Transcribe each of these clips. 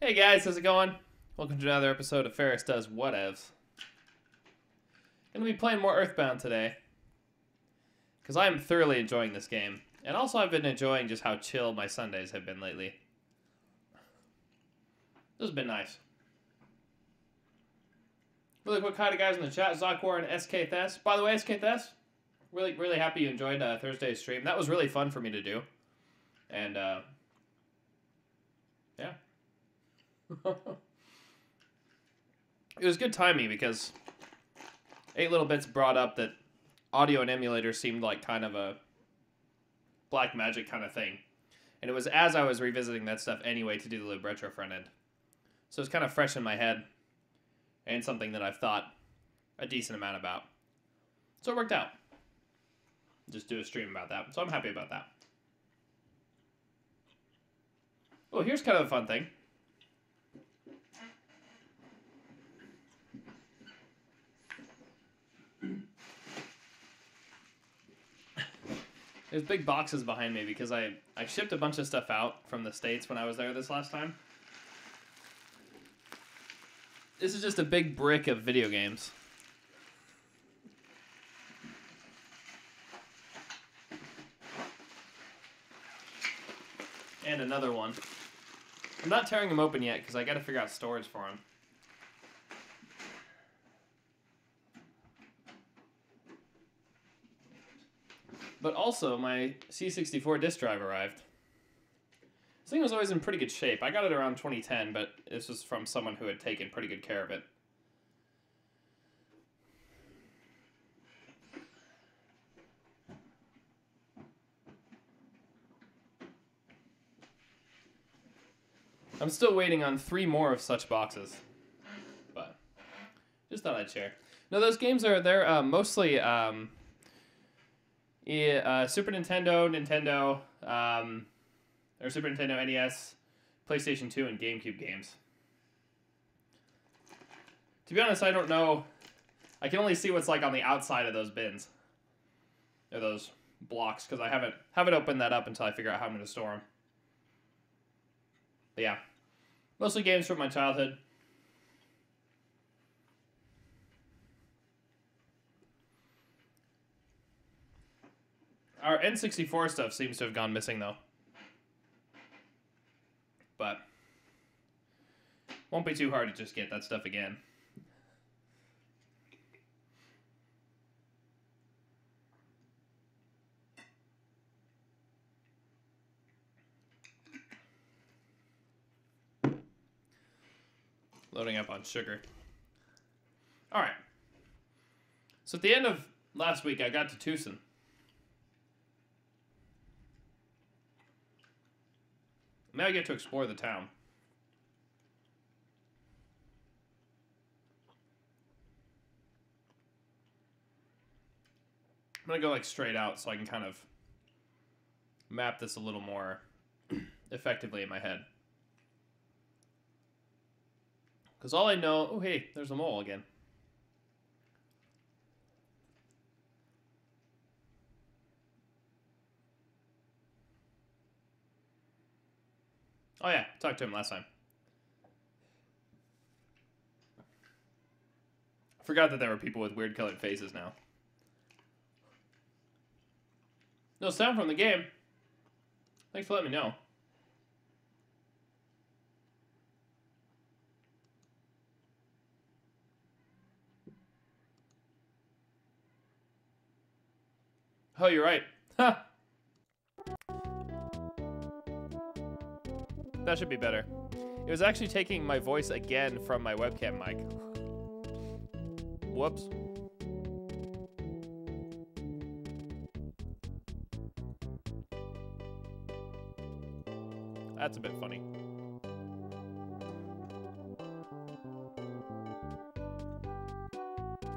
Hey guys, how's it going? Welcome to another episode of Ferris Does Whatev. Gonna be playing more Earthbound today, because I am thoroughly enjoying this game. And also I've been enjoying just how chill my Sundays have been lately. This has been nice. Really quick hi to guys in the chat, Zokwar and SK Thess. By the way, SK Thess, really happy you enjoyed Thursday's stream. That was really fun for me to do. And, yeah. It was good timing because 8 Little Bits brought up that audio and emulators seemed like kind of a black magic kind of thing. And it was as I was revisiting that stuff anyway to do the Lib Retro front end. So it's kind of fresh in my head and something that I've thought a decent amount about. So it worked out. Just do a stream about that. So I'm happy about that. Oh, here's kind of a fun thing. There's big boxes behind me because I shipped a bunch of stuff out from the States when I was there this last time. This is just a big brick of video games. And another one. I'm not tearing them open yet because I got to figure out storage for them. But also, my C64 disk drive arrived. This thing was always in pretty good shape. I got it around 2010, but this was from someone who had taken pretty good care of it. I'm still waiting on 3 more of such boxes. But, just thought I'd share. No, those games they're mostly... Super Nintendo, or Super Nintendo NES, PlayStation 2, and GameCube games. To be honest, I don't know. I can only see what's like on the outside of those bins. Or those blocks, because I haven't opened that up until I figure out how I'm going to store them. But yeah. Mostly games from my childhood. Our N64 stuff seems to have gone missing, though. But won't be too hard to just get that stuff again. Loading up on sugar. Alright. So at the end of last week, I got to Tucson. Now I get to explore the town. I'm going to go like straight out so I can kind of map this a little more effectively in my head. Because all I know... Oh, hey, there's a mole again. Oh yeah, talked to him last time. I forgot that there were people with weird colored faces now. No sound from the game. Thanks for letting me know. Oh, you're right. Ha! That should be better. It was actually taking my voice again from my webcam mic. Whoops. That's a bit funny.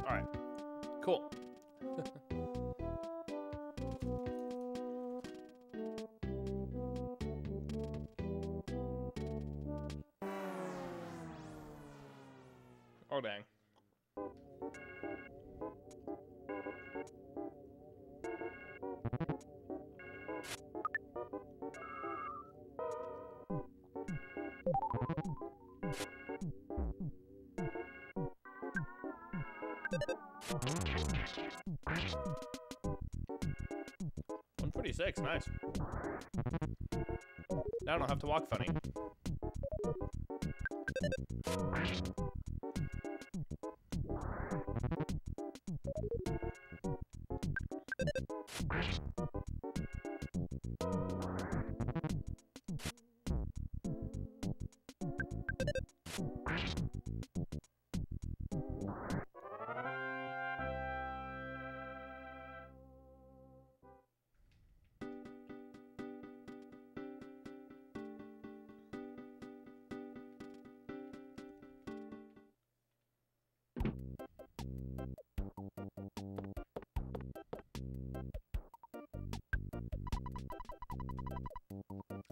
Alright. Cool. Oh, dang. $146, nice. Now I don't have to walk funny.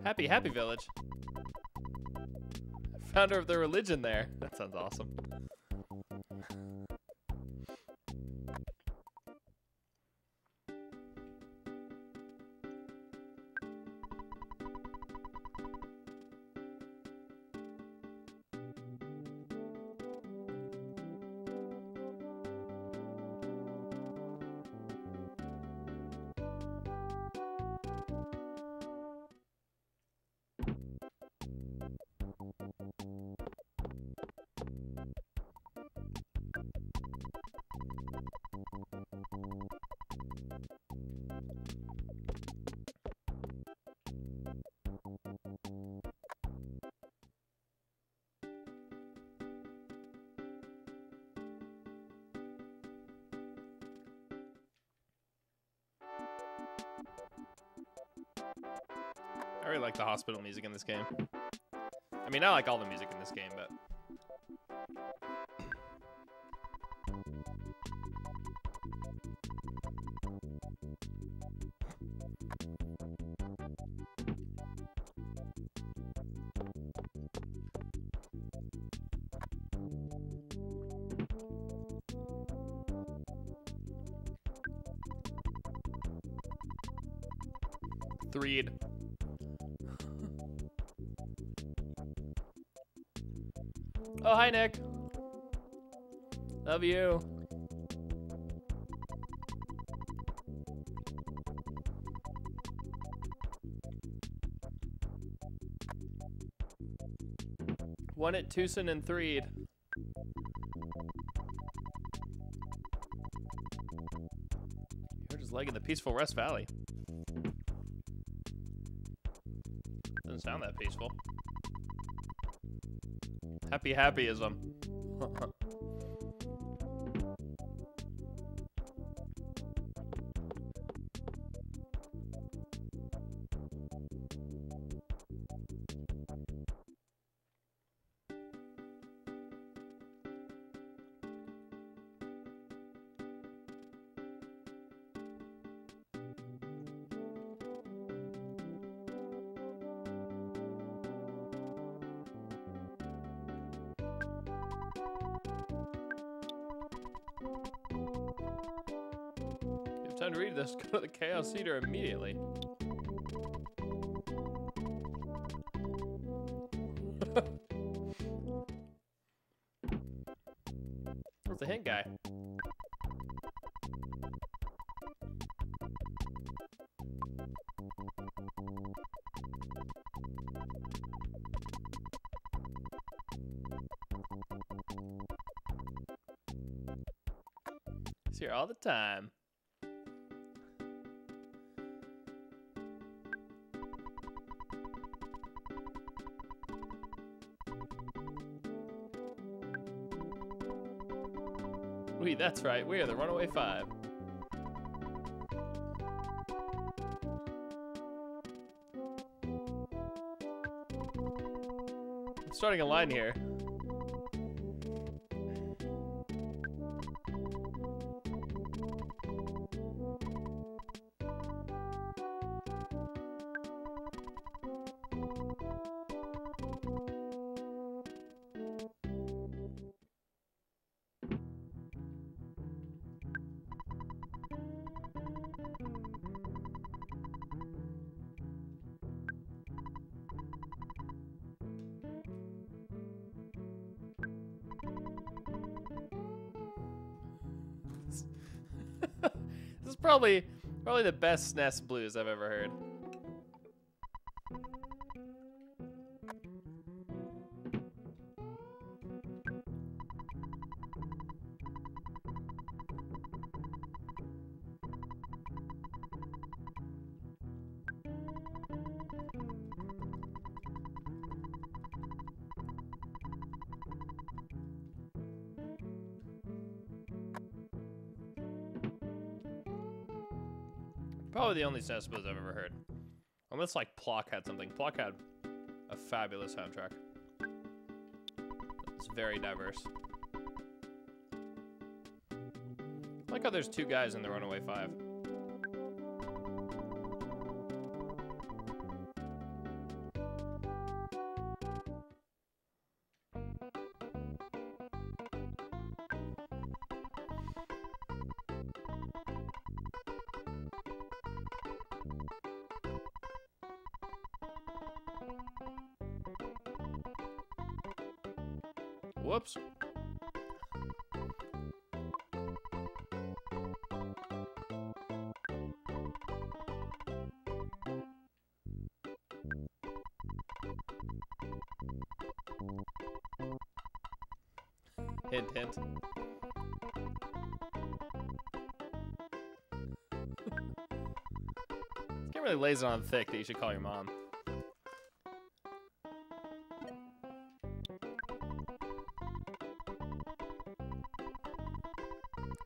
Happy, happy village. Founder of the religion there. That sounds awesome. I really like the hospital music in this game. I mean, I like all the music in this game, but... Threed. Oh, hi, Nick. Love you. One at Tucson and Threed. You're just legging the peaceful Rest Valley. Doesn't sound that peaceful. Happy happyism. Time to read this. Go to the Chaos Theater immediately. Where's the hint guy? He's here all the time. That's right, we are the Runaway Five. I'm starting a line here. Probably the best SNES blues I've ever heard. Probably the only SNES blues I've ever heard. Unless like Plock had something. Plock had a fabulous soundtrack. It's very diverse. I like how there's two guys in the Runaway 5. Whoops. Hint, hint. It's getting really lazy on thick that you should call your mom.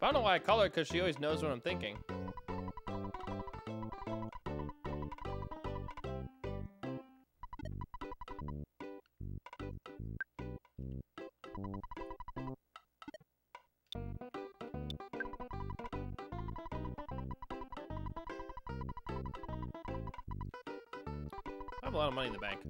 I don't know why I call her, because she always knows what I'm thinking. I have a lot of money in the bank.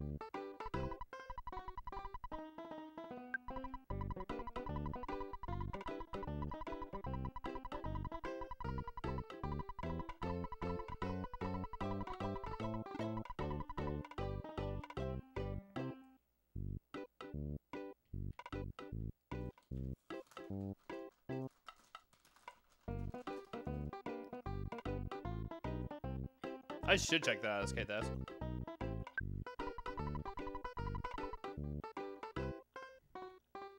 I should check that out as K-Test.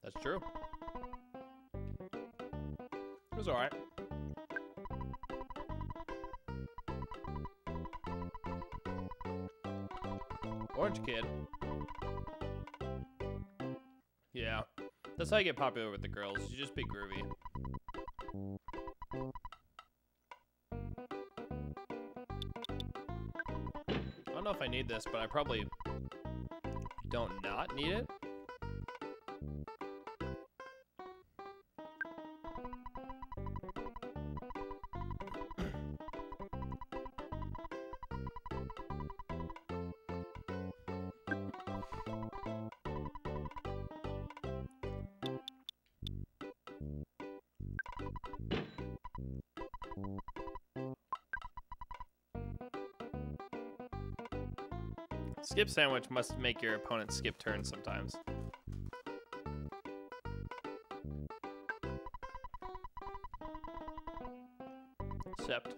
That's true. It was alright. Orange Kid. Yeah. That's how you get popular with the girls. You just be groovy. I don't know if I need this, but I probably don't not need it. Skip sandwich must make your opponent skip turns sometimes. Except.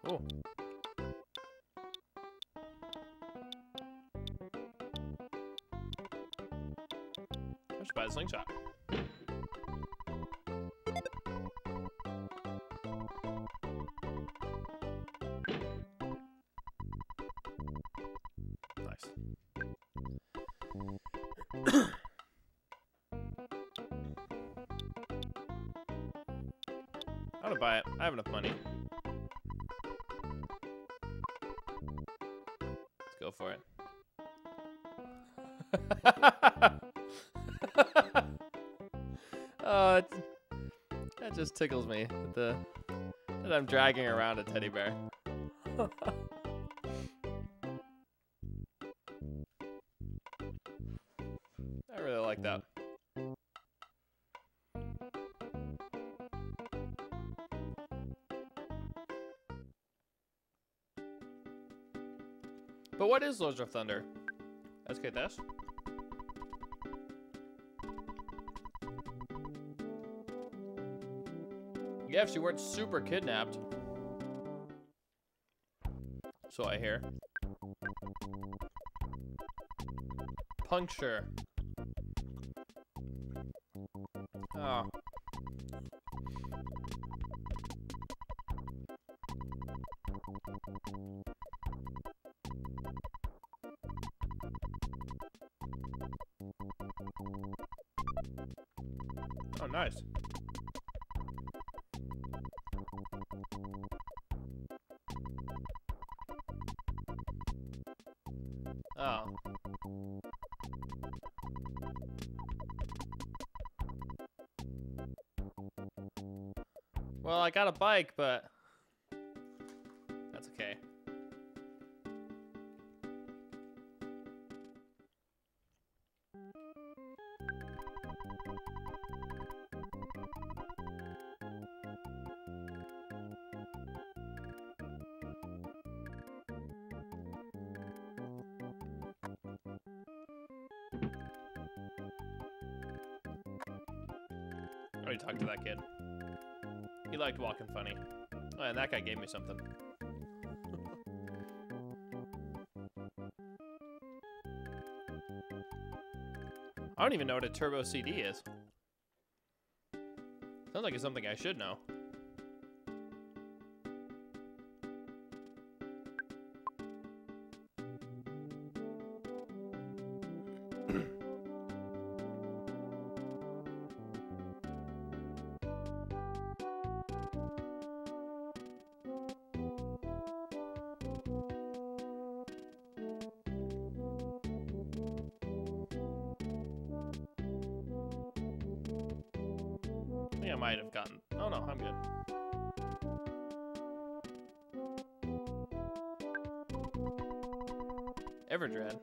Oh. I should buy the slingshot. Nice. I'm gonna buy it. I have enough money. Go for it. Oh, that just tickles me. That I'm dragging around a teddy bear. like that. But what is Lords of Thunder? Let's get this. Yeah, if she weren't super kidnapped. So I hear. Puncture. Oh. Oh, nice. Oh. Well, I got a bike, but that's okay. I already talked to that kid. He liked walking funny. Oh, and that guy gave me something. I don't even know what a turbo CD is. Sounds like it's something I should know. I think I might have gotten... Oh no, I'm good. Everdread.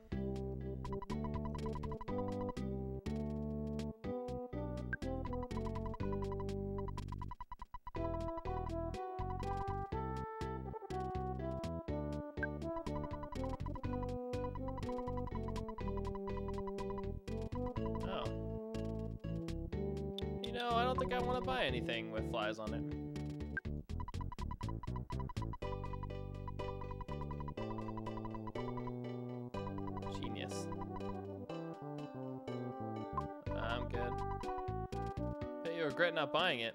I don't think I want to buy anything with flies on it. Genius. I'm good. Bet you regret not buying it.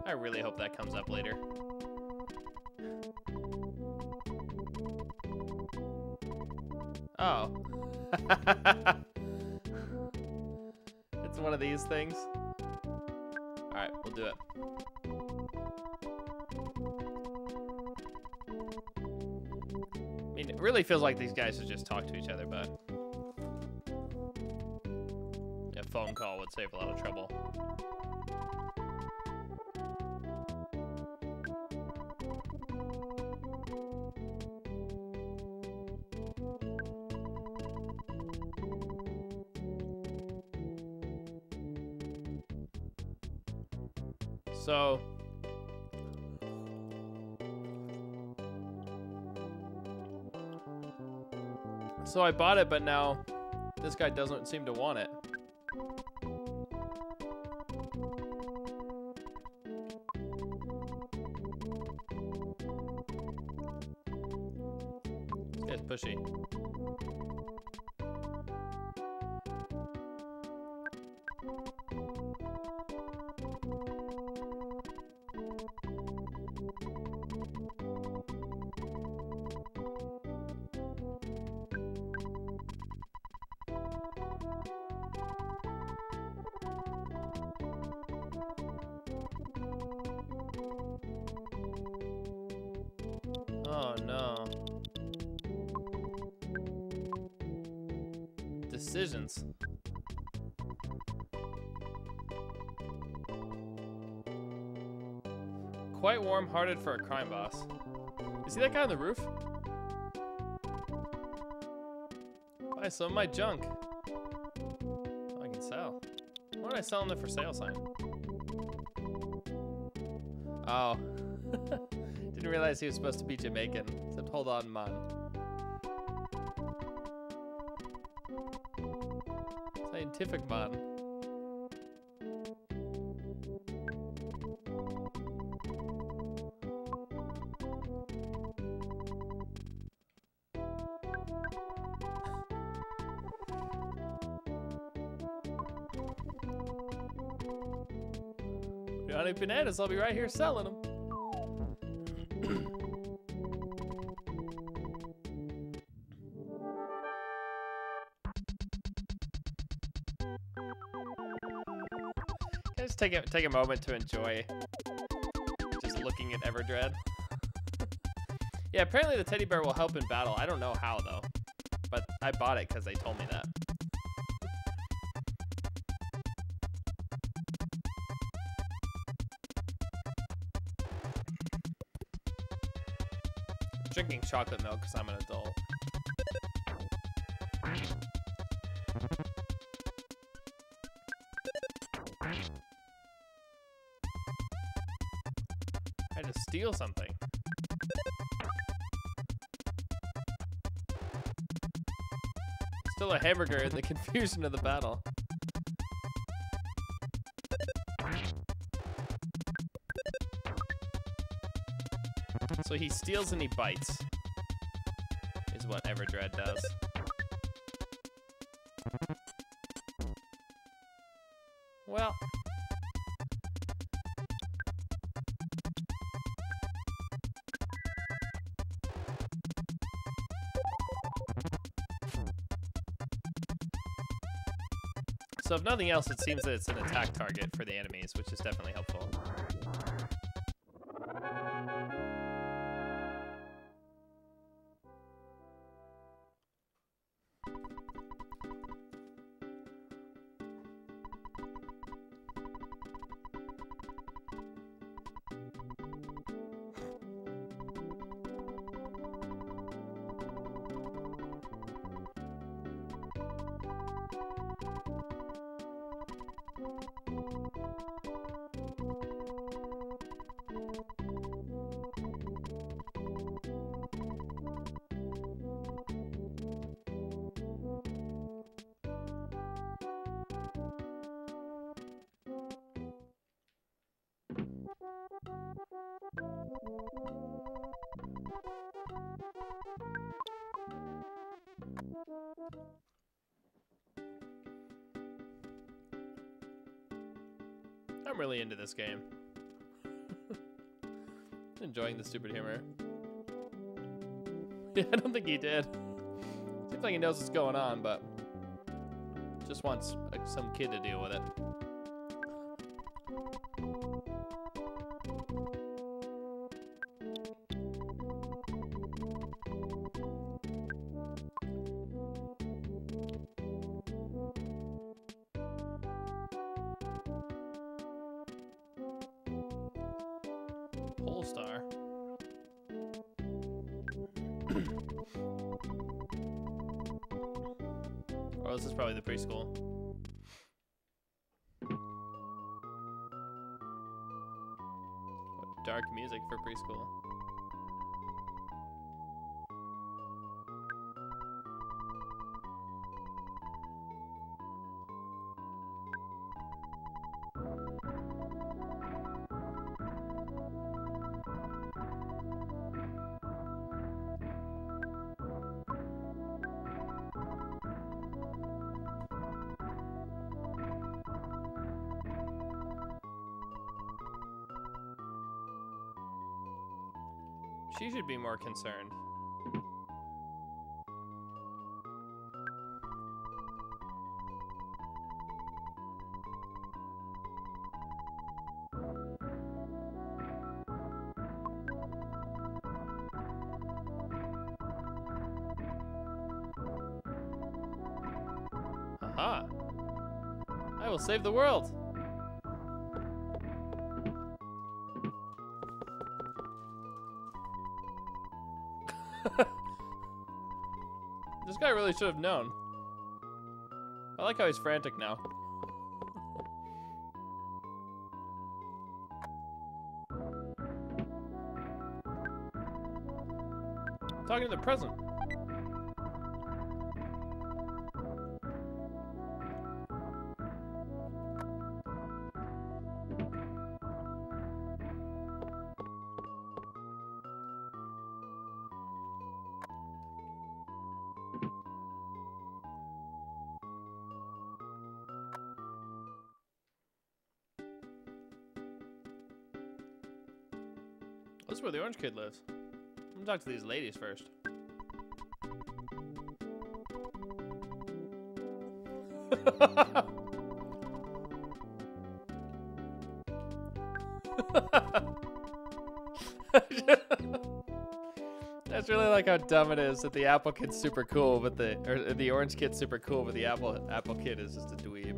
I really hope that comes up later. Oh. It's one of these things. Alright, we'll do it. I mean, it really feels like these guys should just talk to each other, but a phone call would save a lot of trouble. So I bought it, but now this guy doesn't seem to want it. This guy's pushy. Oh no. Decisions. Quite warm-hearted for a crime boss. You see that guy on the roof? Buy some of my junk. would I sell him the for sale sign? Oh. Didn't realize he was supposed to be Jamaican. Except, hold on, man. Scientific man. Got any bananas? I'll be right here selling them. Can I just take a moment to enjoy just looking at Everdread? Yeah, apparently the teddy bear will help in battle. I don't know how though, but I bought it because they told me that. Drinking chocolate milk because I'm an adult. I had to steal something. Still a hamburger in the confusion of the battle. So he steals and he bites, is what Everdread does. Well. So if nothing else, it seems that it's an attack target for the enemies, which is definitely helpful. I'm really into this game. Enjoying the stupid humor. Yeah, I don't think he did. Seems like he knows what's going on, but just wants some kid to deal with it. Polestar. Oh, this is probably the preschool. What dark music for preschool. She should be more concerned. Aha! I will save the world! This guy really should have known. I like how he's frantic now. I'm talking to the present. This is where the orange kid lives. I'm gonna talk to these ladies first. That's really like how dumb it is that the apple kid's super cool, but the orange kid's super cool, but the apple kid is just a dweeb.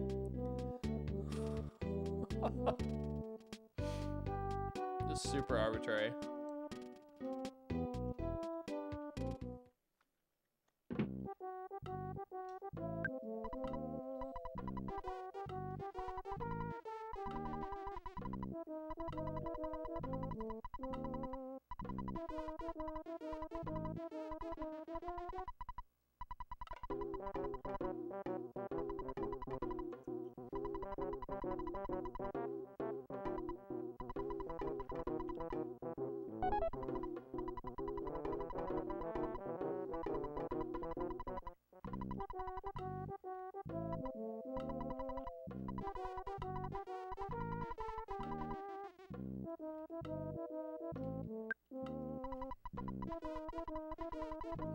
Just super arbitrary.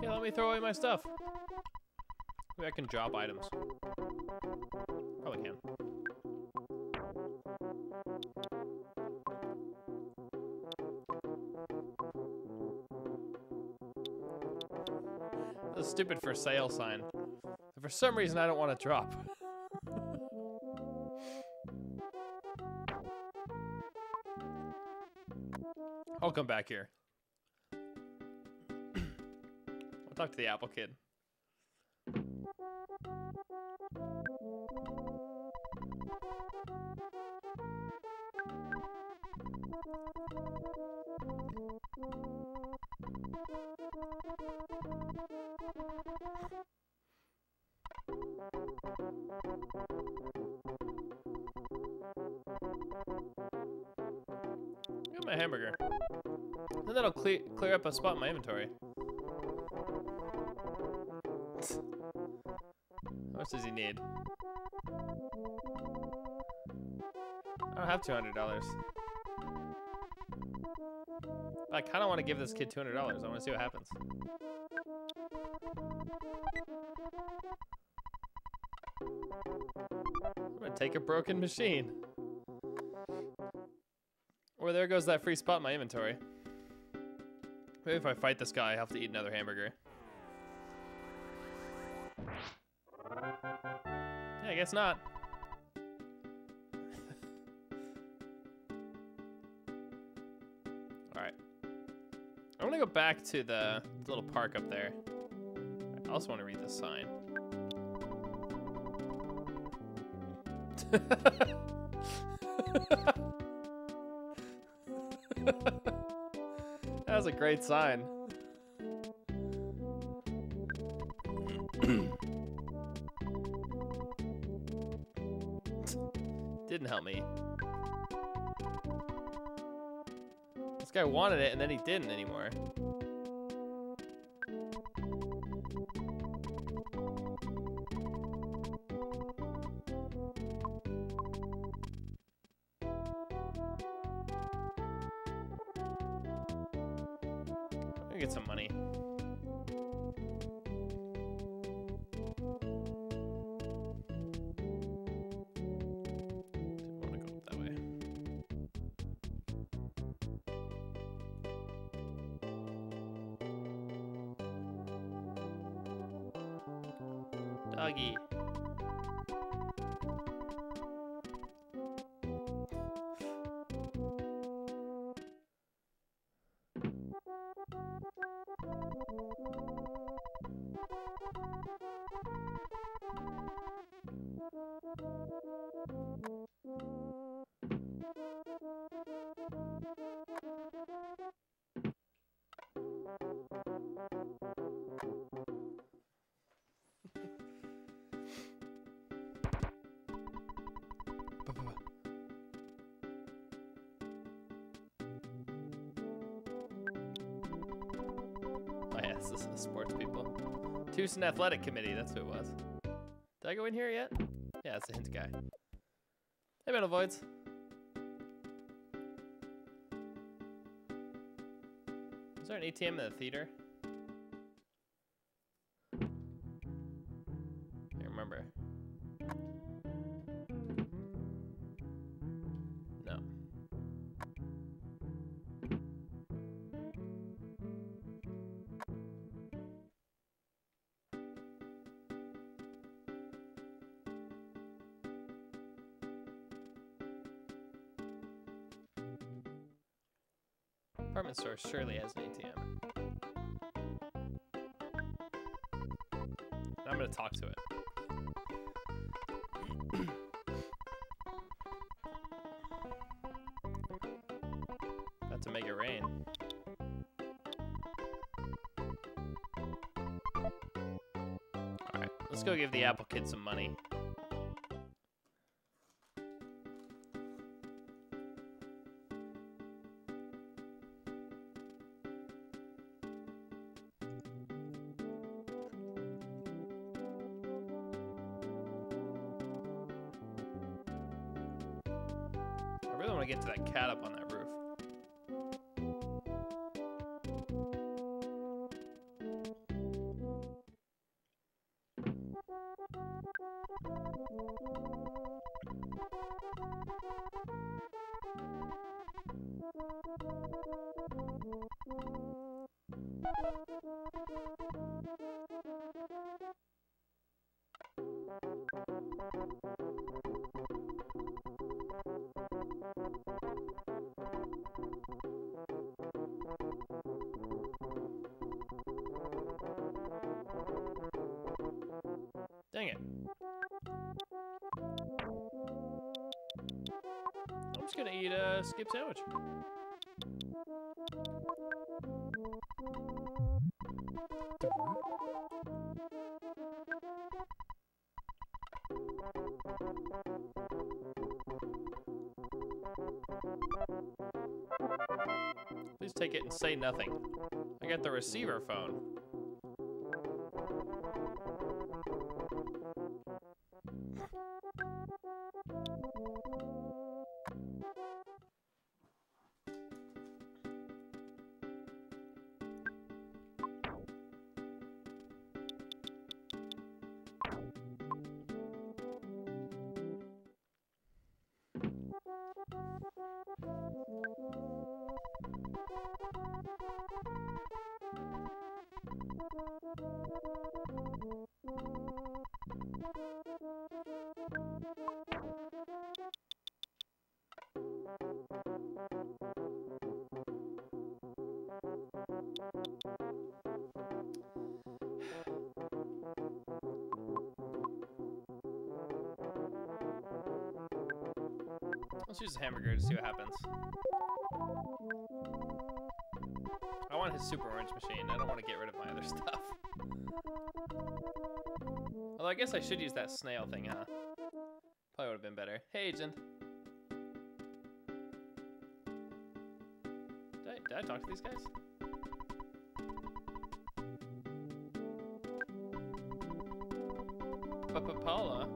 Yeah, let me throw away my stuff. Maybe I can drop items. Probably can. The stupid for sale sign. For some reason, I don't want to drop. I'll come back here. I'll talk to the apple kid. Get my hamburger. Then that'll clear up a spot in my inventory. How much does he need? I don't have $200. I kind of want to give this kid $200. I want to see what happens. I'm gonna take a broken machine. Or there goes that free spot in my inventory. Maybe if I fight this guy, I have to eat another hamburger. Yeah, I guess not. Alright. I want to go back to the little park up there. I also want to read this sign. That was a great sign. Didn't help me. This guy wanted it and then he didn't anymore. Get some money. I want to go that way. Doggy. It's the sports people. Tucson Athletic Committee, that's who it was. Did I go in here yet? Yeah, it's the hint guy. Hey, Metal Voids. Is there an ATM in the theater? I remember. No. Department store surely has an ATM. I'm gonna talk to it. About to make it rain. Alright, let's go give the Apple Kid some money. I really want to get to that cat up on that roof. Dang it. I'm just gonna eat a skip sandwich. Please take it and say nothing. I got the receiver phone. Let's use a hamburger to see what happens. I want his super orange machine. I don't want to get rid of my other stuff. Although I guess I should use that snail thing, huh? Probably would have been better. Hey, agent. Did I talk to these guys? Paula.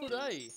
Fudai.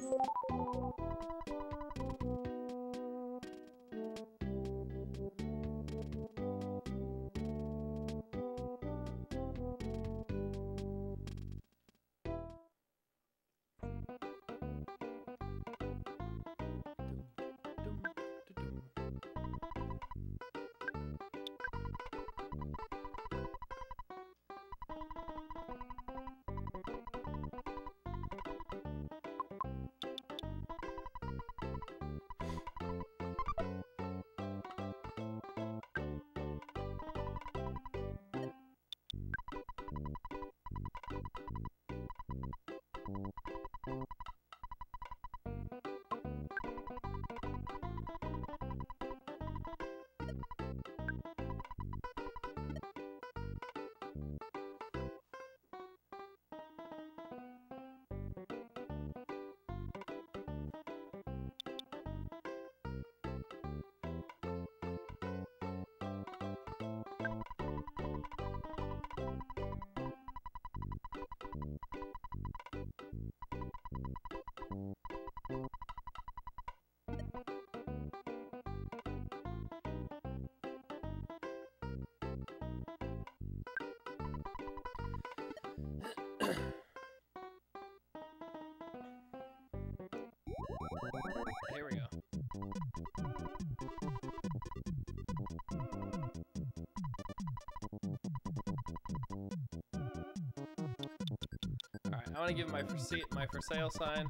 I want to give my for sale sign,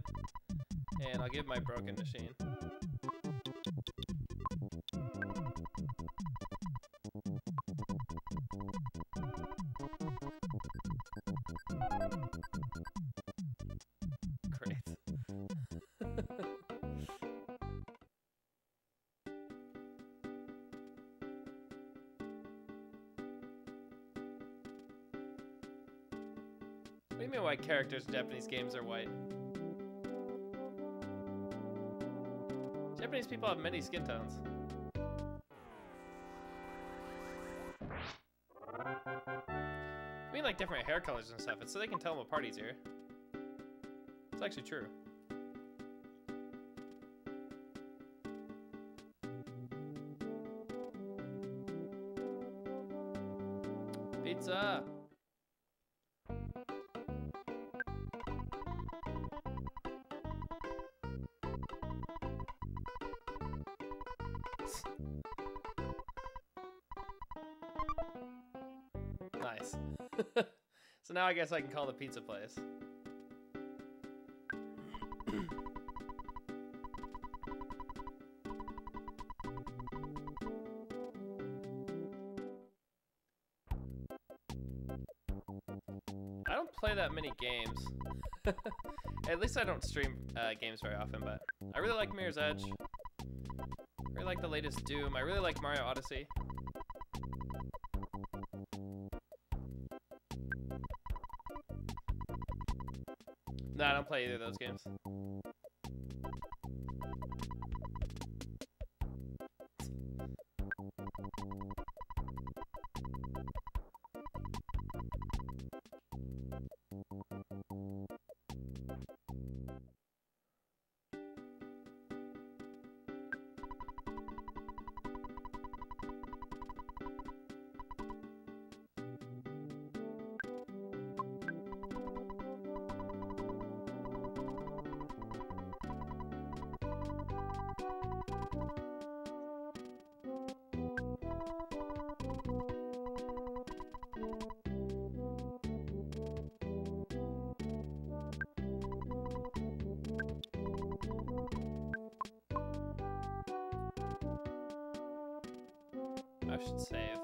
and I'll give my broken machine. Great. What do you mean white characters in Japanese games are white? Japanese people have many skin tones. I mean like different hair colors and stuff. It's so they can tell them apart easier. It's actually true. Pizza! Nice. So now I guess I can call the pizza place. I don't play that many games. At least I don't stream games very often, but I really like Mirror's Edge. I really like the latest Doom. I really like Mario Odyssey. No, I don't play either of those games. I should save.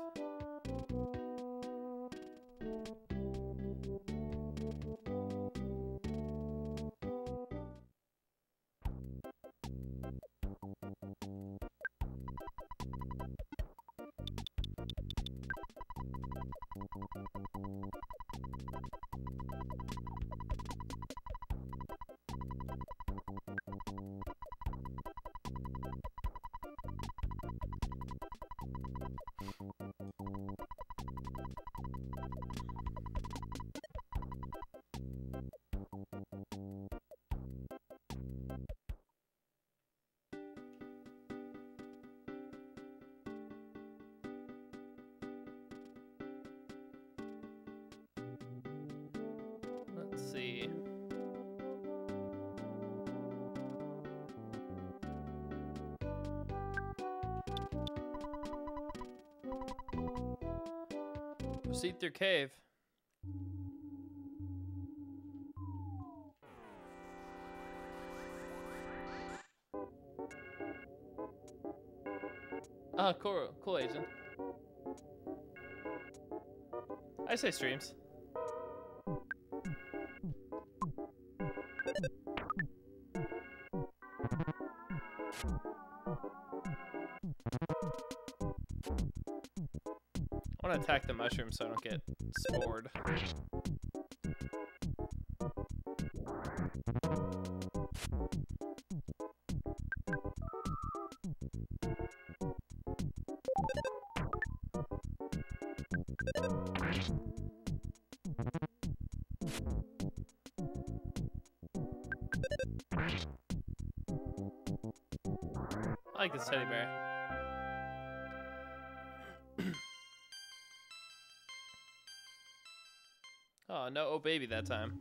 Let's see. Proceed through cave. Ah, cool agent. I say streams. I want to attack the mushroom so I don't get spored. I like this teddy bear. Oh, no, oh baby that time.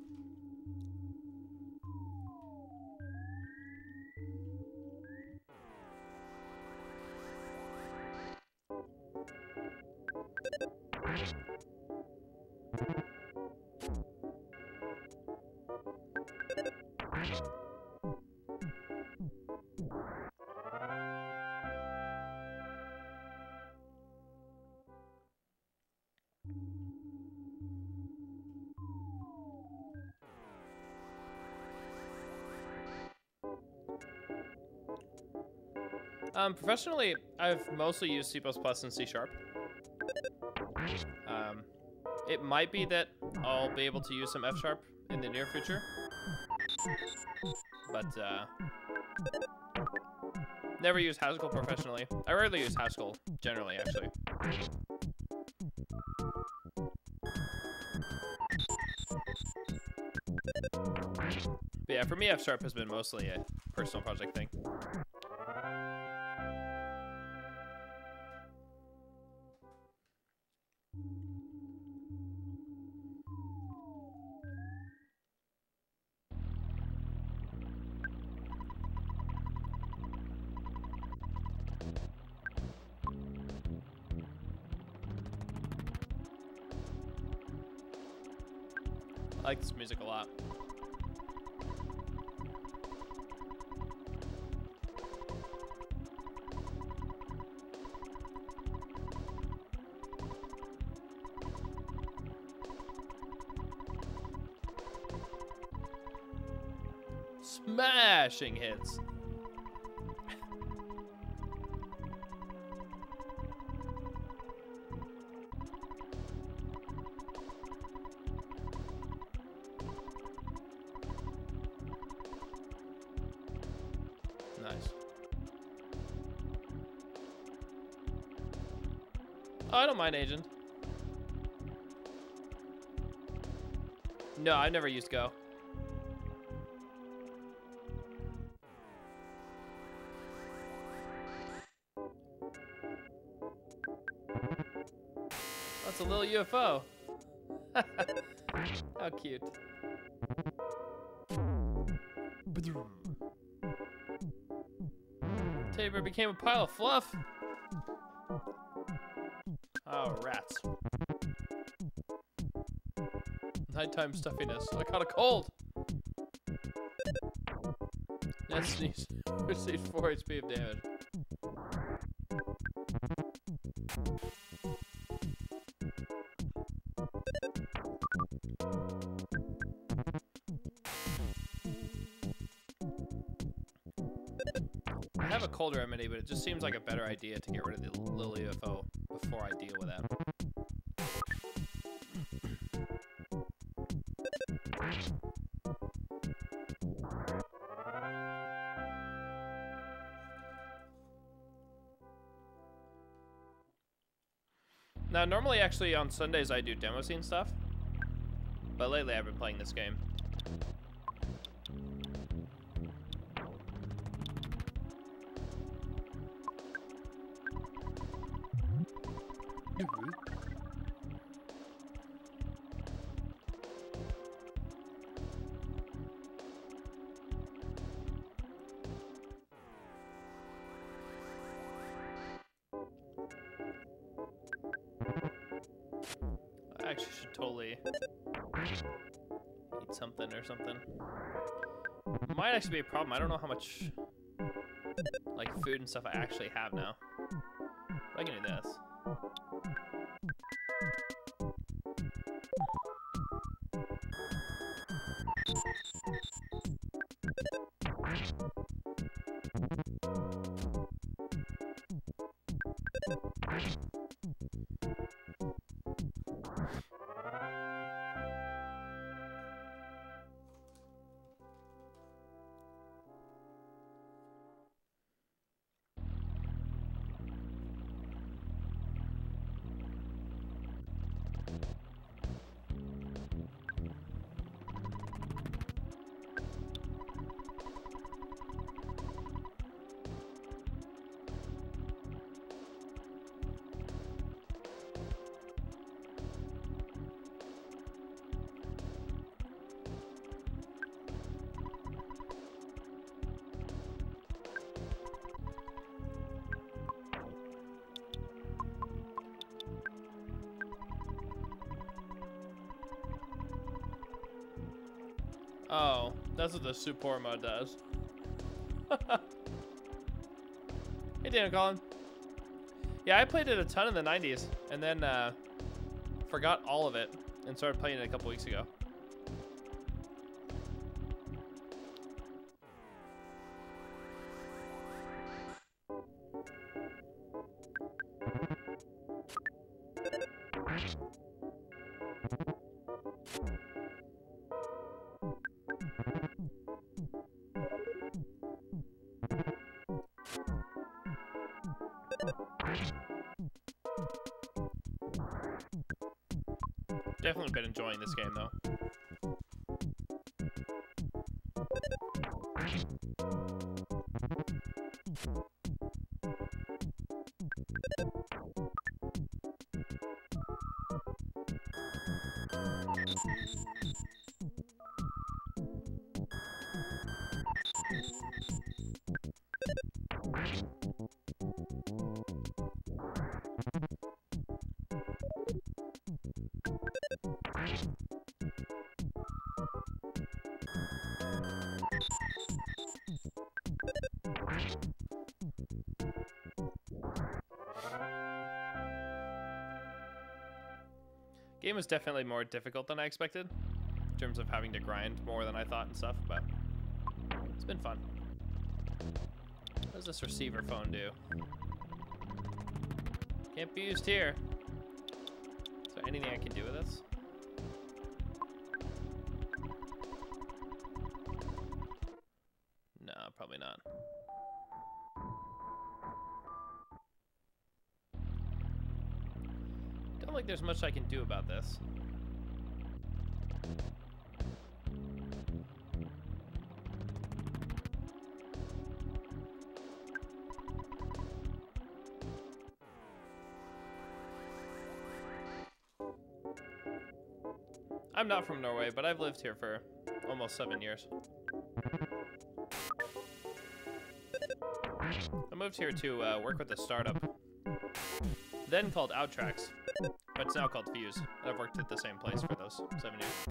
Professionally, I've mostly used C++ and C#. It might be that I'll be able to use some F# in the near future. But, never use Haskell professionally. I rarely use Haskell, generally, actually. But yeah, for me, F# has been mostly a personal project thing. I like this music a lot. Smashing hits. Nice. Oh, I don't mind Agent. No, I never used Go. That's a little UFO. How cute. Tabor became a pile of fluff. Oh, rats. Nighttime stuffiness. I caught a cold. Net sneeze. Received 4 HP of damage. I have a cold remedy, but it just seems like a better idea to get rid of the little UFO before I deal with that. Now, normally, actually, on Sundays, I do demo scene stuff. But lately, I've been playing this game. I actually should totally eat something or something. Might actually be a problem. I don't know how much like food and stuff I actually have now. But I can do this. Oh, that's what the support mode does. Hey, Dan Colin. Yeah, I played it a ton in the 90s, and then forgot all of it, and started playing it a couple weeks ago. Definitely been enjoying this game, though. Game was definitely more difficult than I expected, in terms of having to grind more than I thought and stuff, but it's been fun. What does this receiver phone do? Can't be used here. Is there anything I can do with this? No, probably not. Don't think there's much I can do about this. I'm not from Norway, but I've lived here for almost 7 years. I moved here to work with a startup, then called Outtracks, but it's now called Fuse. I've worked at the same place for those 7 years.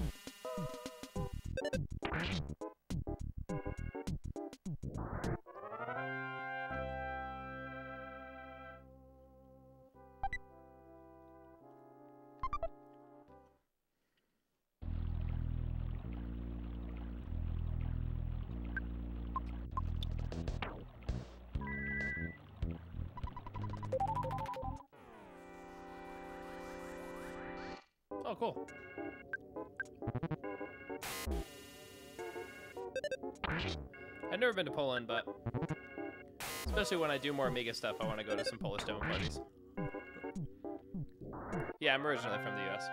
Oh, cool. I've never been to Poland, but especially when I do more Amiga stuff, I want to go to some Polish demo parties. Yeah, I'm originally from the US.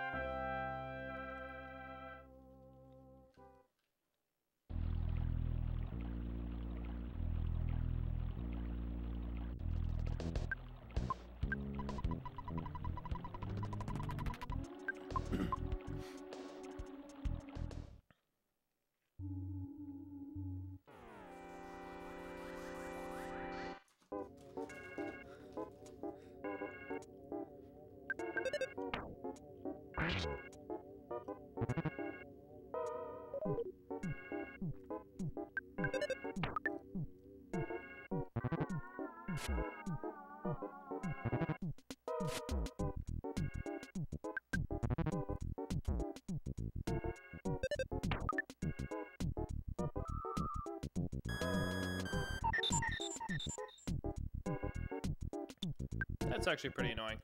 That's actually pretty annoying.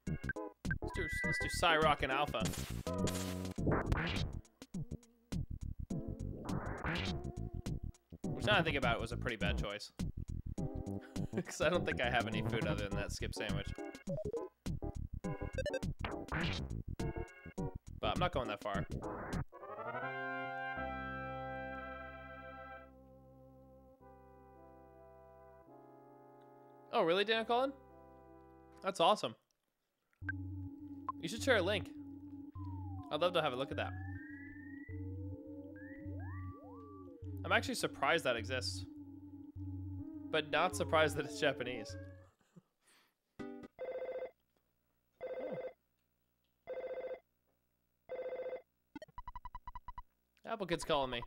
Let's do Cyrock and Alpha. Which, now I think about it, was a pretty bad choice. Because I don't think I have any food other than that skip sandwich. But I'm not going that far. Oh, really, Dan Cullen? That's awesome. You should share a link. I'd love to have a look at that. I'm actually surprised that exists. But not surprised that it's Japanese. Apple Kid's calling me.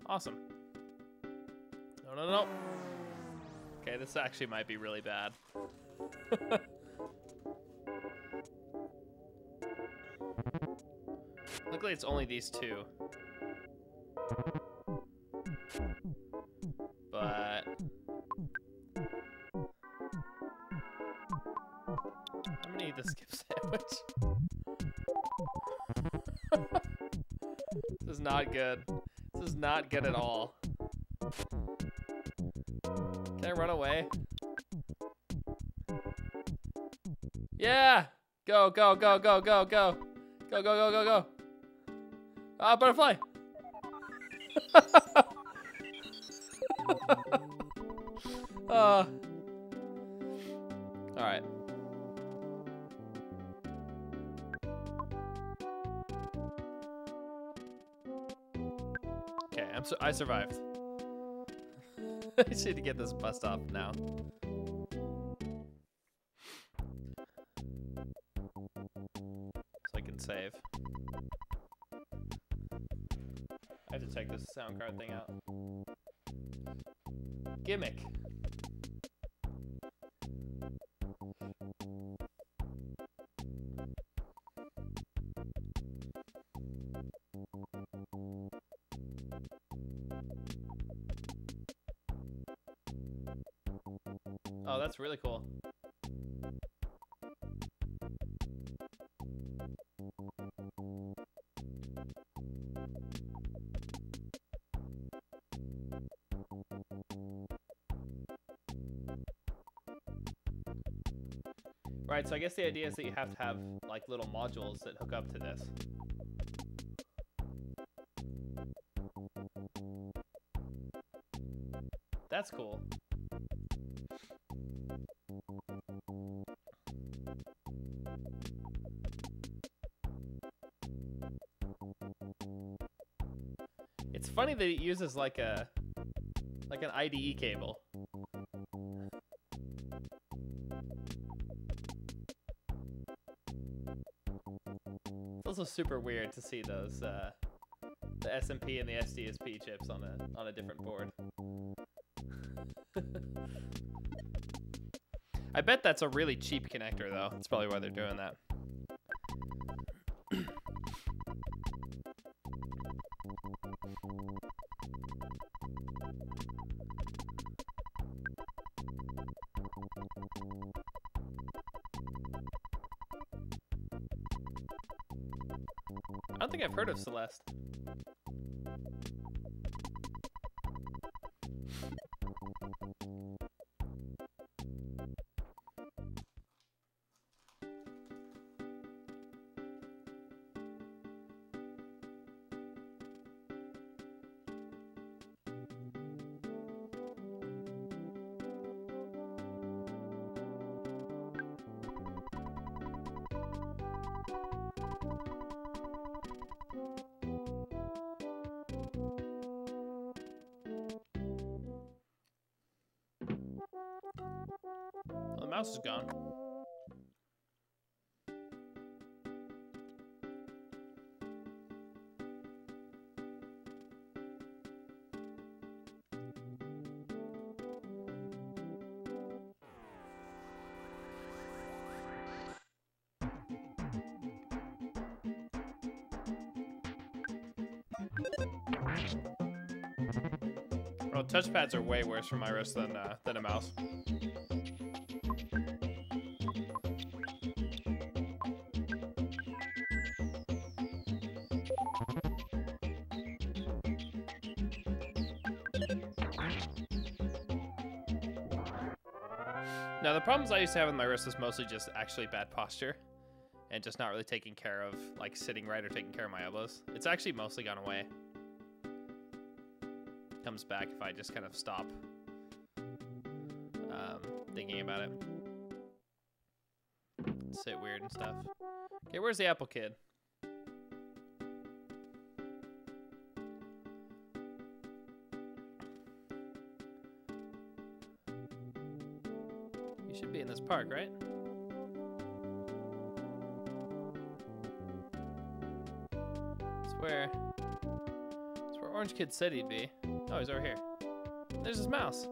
Awesome. No. Okay, this actually might be really bad. Luckily, it's only these two. But the skip sandwich. This is not good. This is not good at all. Can I run away? Yeah! Go, go, go, go, go, go. Go, go, go, go, go. Ah, butterfly! Alright. Okay, I survived. I just need to get this bus off now. So I can save. I have to check this sound card thing out. Gimmick. Oh, that's really cool. Right, so I guess the idea is that you have to have like little modules that hook up to this. That's cool. It's funny that it uses like an IDE cable. It's also super weird to see those the SMP and the SDSP chips on a different board. I bet that's a really cheap connector though. That's probably why they're doing that. I don't think I've heard of Celeste. The mouse is gone. Well, touchpads are way worse for my wrist than a mouse. Now, the problems I used to have with my wrist is mostly just actually bad posture and just not really taking care of, like, sitting right or taking care of my elbows. It's actually mostly gone away. Comes back if I just kind of stop thinking about it. Sit weird and stuff. Okay, where's the Apple Kid? You should be in this park, right? It's where Orange Kid said he'd be. Oh, he's over here. There's his mouse.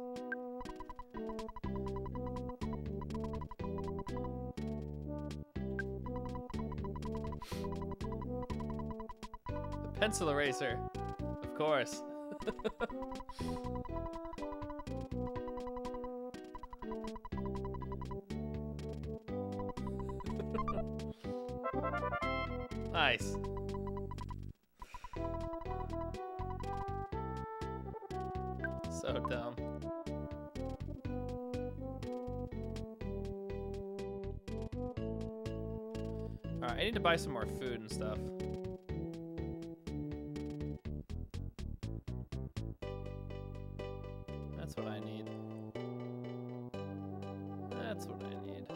The pencil eraser. Of course. Nice. So dumb. Alright, I need to buy some more food and stuff. That's what I need. That's what I need.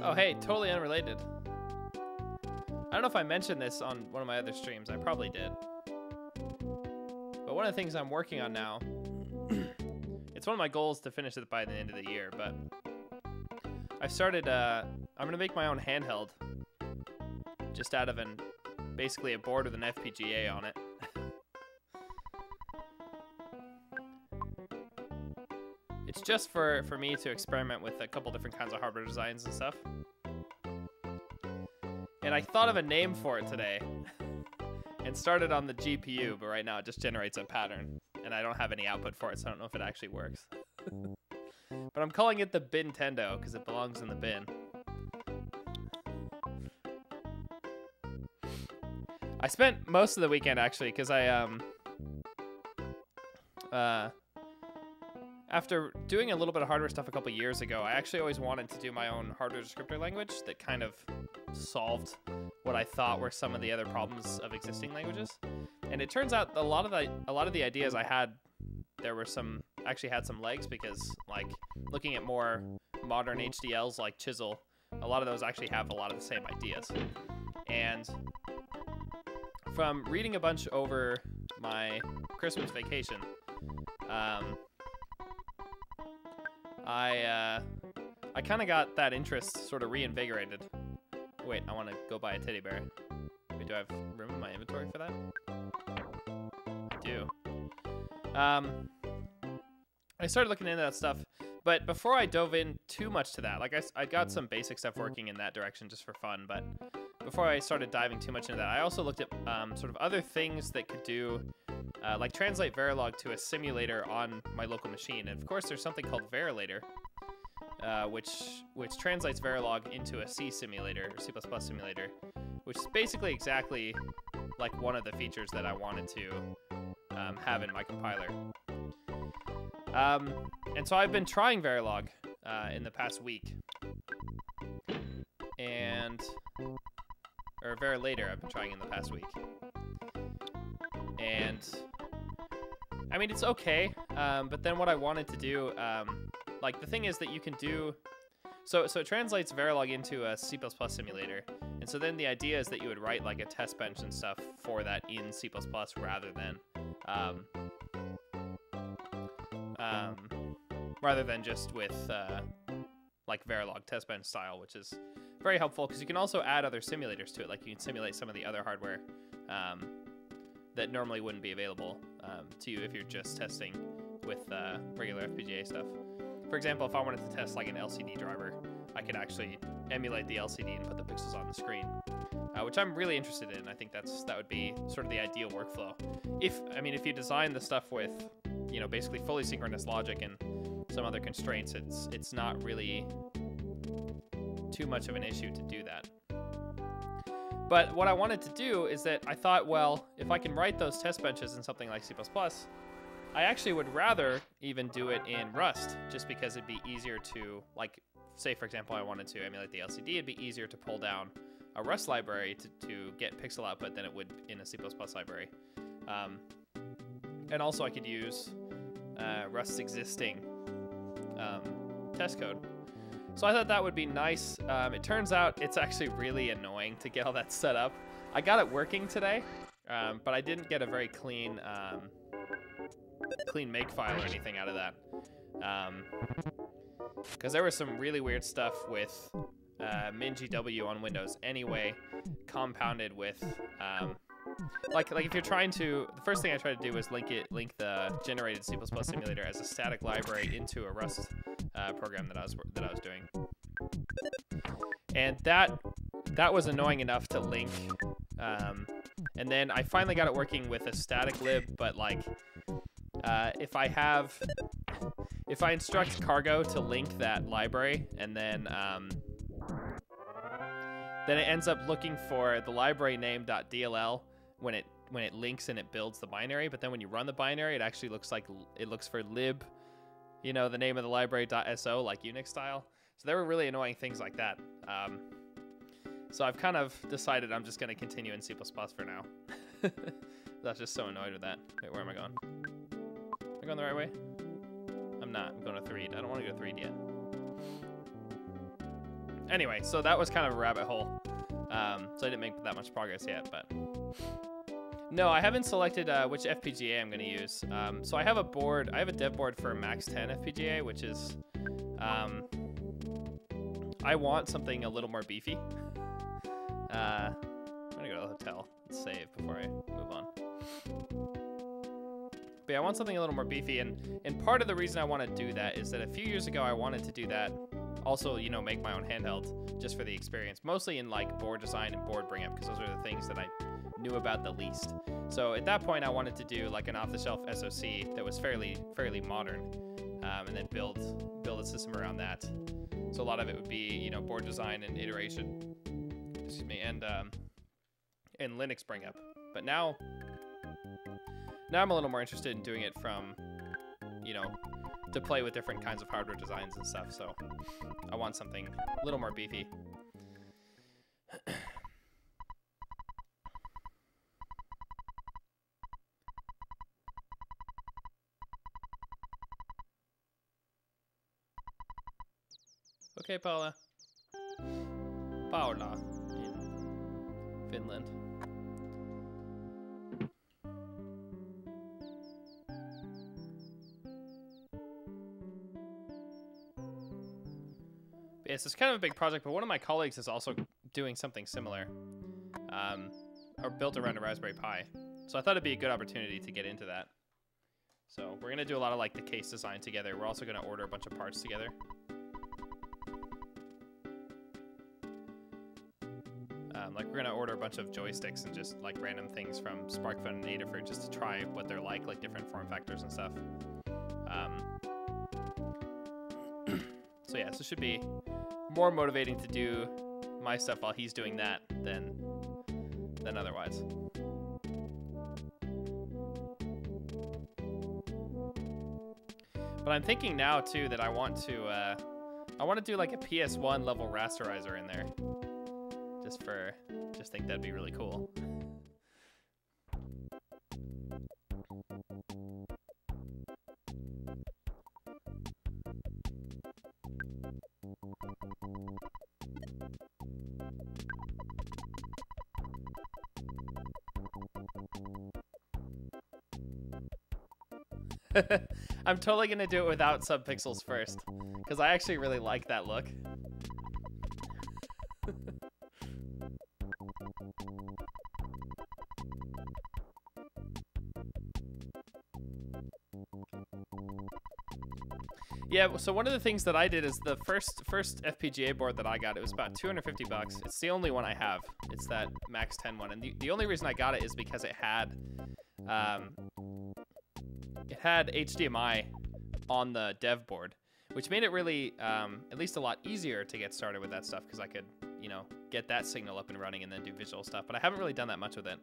Oh, hey, totally unrelated. I don't know if I mentioned this on one of my other streams. I probably did. But one of the things I'm working on now, it's one of my goals to finish it by the end of the year, but I've started, I'm going to make my own handheld just out of basically a board with an FPGA on it. It's just for me to experiment with a couple different kinds of hardware designs and stuff. And I thought of a name for it today and started on the GPU, but right now it just generates a pattern and I don't have any output for it, so I don't know if it actually works. But I'm calling it the Bintendo because it belongs in the bin. I spent most of the weekend actually because after doing a little bit of hardware stuff a couple years ago, I actually always wanted to do my own hardware descriptor language that kind of solved what I thought were some of the other problems of existing languages. And it turns out a lot of the ideas I had, there were actually had some legs, because like looking at more modern HDLs like Chisel, a lot of those actually have a lot of the same ideas. And from reading a bunch over my Christmas vacation, I kind of got that interest sort of reinvigorated. Wait, I want to go buy a teddy bear. Wait, do I have room in my inventory for that? I do. I started looking into that stuff, but before I dove in too much to that, like I got some basic stuff working in that direction just for fun, but before I started diving too much into that, I also looked at sort of other things that could do, like translate Verilog to a simulator on my local machine. And of course, there's something called Verilator, which translates Verilog into a C simulator, or C++ simulator, which is basically exactly like one of the features that I wanted to have in my compiler. And so I've been trying Verilog in the past week, or Verilator I've been trying in the past week. And I mean, it's okay, but then what I wanted to do, like the thing is that you can do, so it translates Verilog into a C++ simulator, and so then the idea is that you would write like a test bench and stuff for that in C++ rather than just with like Verilog test bench style, which is very helpful because you can also add other simulators to it. Like you can simulate some of the other hardware that normally wouldn't be available to you if you're just testing with regular FPGA stuff. For example, if I wanted to test like an LCD driver, I could actually emulate the LCD and put the pixels on the screen, which I'm really interested in. I think that would be sort of the ideal workflow. If you design the stuff with, you know, basically fully synchronous logic and some other constraints, it's not really too much of an issue to do that. But what I wanted to do is that I thought, well, if I can write those test benches in something like C++, I actually would rather even do it in Rust, just because it'd be easier to, like, say, for example, I wanted to emulate the LCD, it'd be easier to pull down a Rust library to get pixel output than it would in a C++ library. And also I could use Rust's existing test code. So I thought that would be nice. It turns out it's actually really annoying to get all that set up. I got it working today, but I didn't get a very clean make file or anything out of that. Because there was some really weird stuff with MinGW on Windows anyway, compounded with like if you're trying to, the first thing I tried to do was link the generated C++ simulator as a static library into a Rust program that I was doing, and that was annoying enough to link. And then I finally got it working with a static lib, but like if I instruct cargo to link that library, and then then it ends up looking for the library name.dll when it links and it builds the binary. But then when you run the binary, it actually looks for lib, you know, the name of the library.so, like Unix style. So there were really annoying things like that. So I've kind of decided I'm just going to continue in C++ for now. I was just so annoyed with that. Wait, where am I going? Am I going the right way? I'm not. I'm going to 3. I don't want to go to 3 yet. Anyway, so that was kind of a rabbit hole. So I didn't make that much progress yet, but... No, I haven't selected which FPGA I'm going to use. So I have a board. I have a dev board for a Max 10 FPGA, which is... I want something a little more beefy. I'm going to go to the hotel and save before I move on. But yeah, I want something a little more beefy, and part of the reason I want to do that is that a few years ago I wanted to do that. Also, you know, make my own handheld just for the experience, mostly in like board design and board bring up, because those are the things that I knew about the least. So at that point, I wanted to do like an off-the-shelf SoC that was fairly modern, and then build a system around that. So a lot of it would be, you know, board design and iteration, excuse me, and Linux bring up. But now I'm a little more interested in doing it from, you know, to play with different kinds of hardware designs and stuff. So I want something a little more beefy. Okay, Paula in Finland. Yes, it's kind of a big project, but one of my colleagues is also doing something similar, or built around a Raspberry Pi. So I thought it'd be a good opportunity to get into that. So we're gonna do a lot of like the case design together. We're also gonna order a bunch of parts together. Like we're gonna order a bunch of joysticks and just like random things from SparkFun and Adafruit just to try what they're like different form factors and stuff. So yeah, so it should be more motivating to do my stuff while he's doing that than otherwise. But I'm thinking now too that I want to do like a PS1 level rasterizer in there. Just think that'd be really cool. I'm totally gonna do it without subpixels first, because I actually really like that look. Yeah, so one of the things that I did is the first FPGA board that I got, it was about 250 bucks. It's the only one I have. It's that Max 10 one. And the only reason I got it is because it had HDMI on the dev board, which made it really, at least a lot easier to get started with that stuff, because I could, you know, get that signal up and running and then do visual stuff. But I haven't really done that much with it.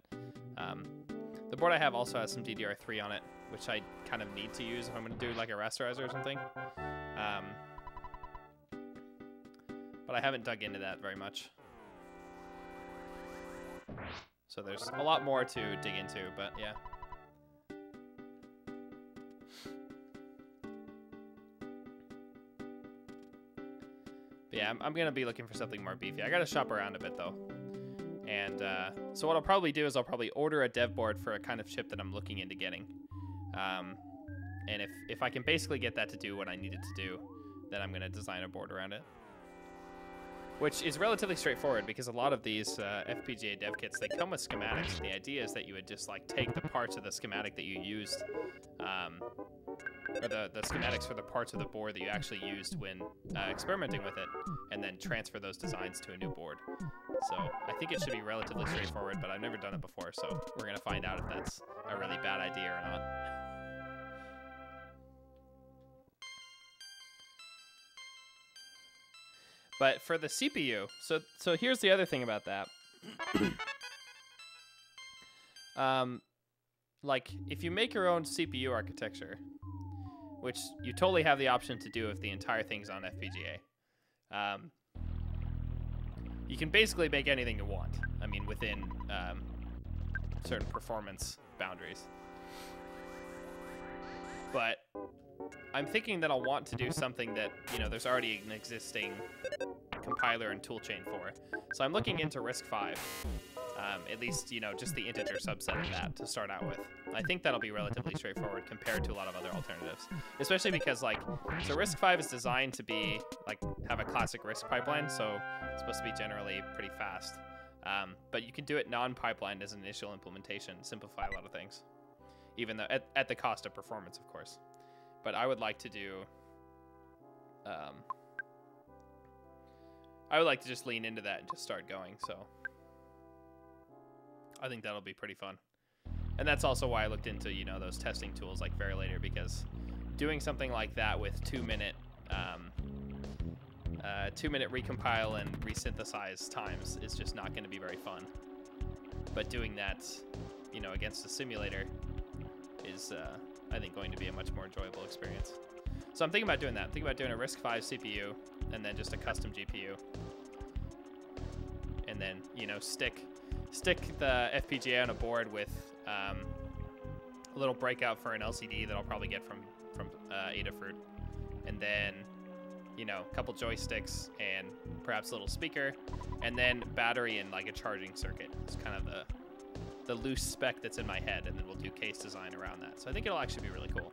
The board I have also has some DDR3 on it, which I kind of need to use if I'm going to do like a rasterizer or something. But I haven't dug into that very much. So there's a lot more to dig into, but yeah. But yeah, I'm going to be looking for something more beefy. I got to shop around a bit though. And so what I'll probably do is I'll probably order a dev board for a kind of chip that I'm looking into getting. And if I can basically get that to do what I need it to do, then I'm going to design a board around it. Which is relatively straightforward, because a lot of these FPGA dev kits, they come with schematics. The idea is that you would just like take the parts of the schematic that you used, or the schematics for the parts of the board that you actually used when experimenting with it, and then transfer those designs to a new board. So I think it should be relatively straightforward, but I've never done it before, so we're going to find out if that's a really bad idea or not. But for the CPU, so here's the other thing about that. Like, if you make your own CPU architecture, which you totally have the option to do if the entire thing's on FPGA, you can basically make anything you want. I mean, within certain performance boundaries. But I'm thinking that I'll want to do something that, you know, there's already an existing compiler and toolchain for. So I'm looking into RISC-V. At least, you know, just the integer subset of that to start out with. I think that'll be relatively straightforward compared to a lot of other alternatives. Especially because, like, so RISC-V is designed to be, like, have a classic RISC pipeline, so it's supposed to be generally pretty fast. But you can do it non-pipelined as an initial implementation, simplify a lot of things. Even though, at the cost of performance, of course. But I would like to do, I would like to just lean into that and just start going, so. I think that'll be pretty fun. And that's also why I looked into, you know, those testing tools like Verilator, because doing something like that with 2-minute recompile and resynthesize times is just not going to be very fun. But doing that, you know, against a simulator is, I think, going to be a much more enjoyable experience. So I'm thinking about doing that. I'm thinking about doing a RISC-V CPU and then just a custom GPU. And then, you know, stick the FPGA on a board with a little breakout for an LCD that I'll probably get from Adafruit, and then, you know, a couple joysticks and perhaps a little speaker, and then battery and like a charging circuit. It's kind of the loose spec that's in my head, and then we'll do case design around that. So I think it'll actually be really cool.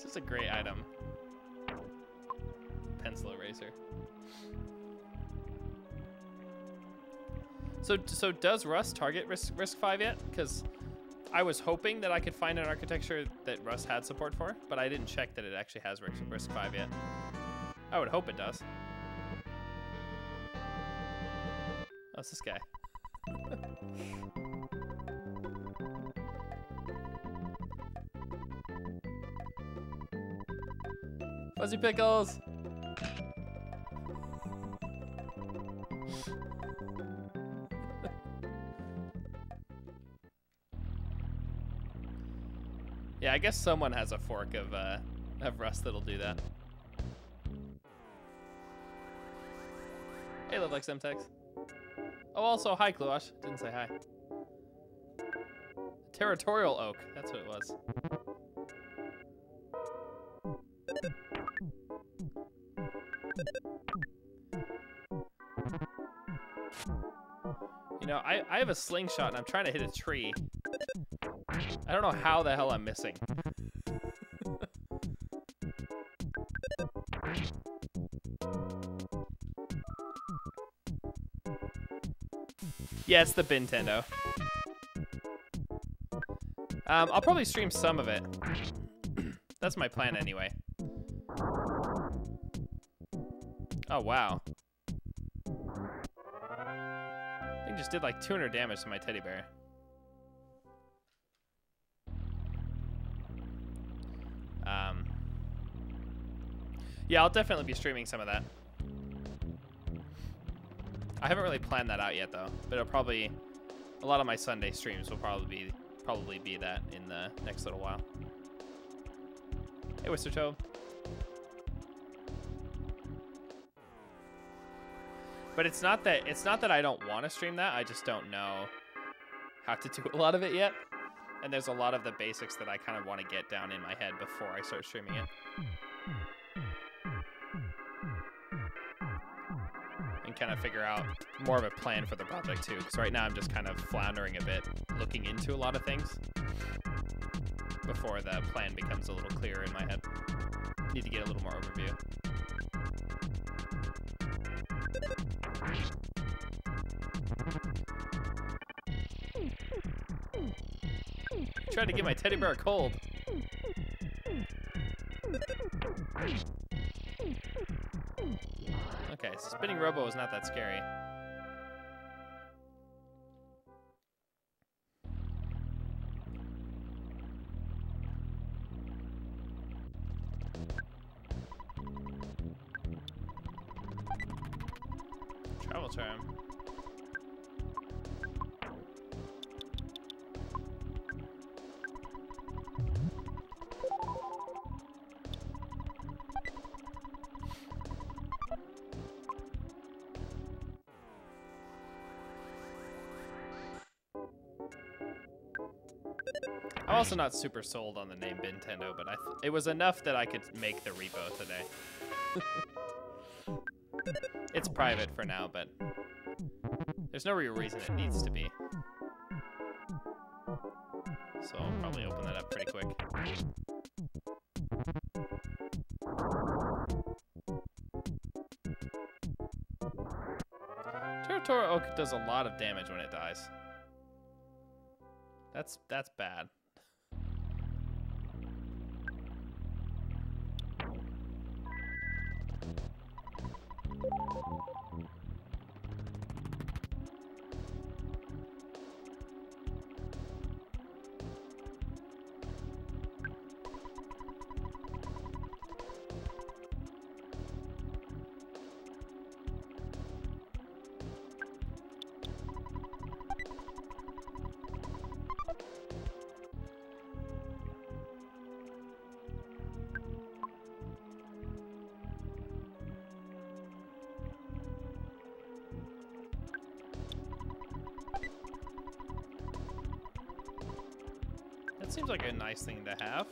It's a great item. Pencil eraser. So does Rust target RISC-V yet? Because I was hoping that I could find an architecture that Rust had support for, but I didn't check that it actually has RISC-V yet. I would hope it does. Oh, it's this guy. Fuzzy Pickles! Yeah, I guess someone has a fork of Rust that'll do that. Hey, Love Like Semtex. Oh, also, hi, Kluash. Didn't say hi. Territorial Oak. That's what it was. You know, I have a slingshot and I'm trying to hit a tree. I don't know how the hell I'm missing. Yeah, it's the Bintendo. I'll probably stream some of it. That's my plan anyway. Oh, wow. I think just did like 200 damage to my teddy bear. Yeah, I'll definitely be streaming some of that. I haven't really planned that out yet though, but it'll probably, a lot of my Sunday streams will probably be that in the next little while. Hey, Wister Toe. But it's not that I don't want to stream that. I just don't know how to do a lot of it yet. And there's a lot of the basics that I kind of want to get down in my head before I start streaming it. And kind of figure out more of a plan for the project too. Because right now I'm just kind of floundering a bit, looking into a lot of things before the plan becomes a little clearer in my head. Need to get a little more overview. Tried to get my teddy bear a cold. Okay, so spinning robo is not that scary. try him. I'm also not super sold on the name Nintendo, but it was enough that I could make the repo today. It's private for now, but there's no real reason it needs to be. So I'll probably open that up pretty quick. Territorial Oak does a lot of damage when it dies. That's bad. That seems like a nice thing to have.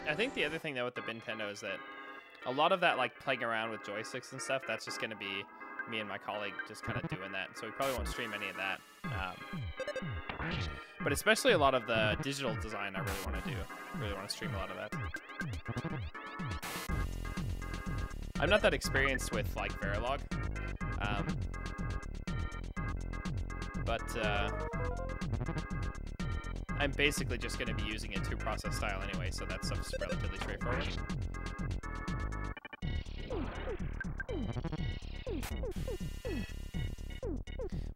I think the other thing though with the Nintendo is that a lot of that, like playing around with joysticks and stuff, that's just going to be me and my colleague just kind of doing that. So we probably won't stream any of that. But especially a lot of the digital design I really want to do. Really want to stream a lot of that. I'm not that experienced with like Verilog. I'm basically just going to be using it to process style anyway, so that stuff's relatively straightforward.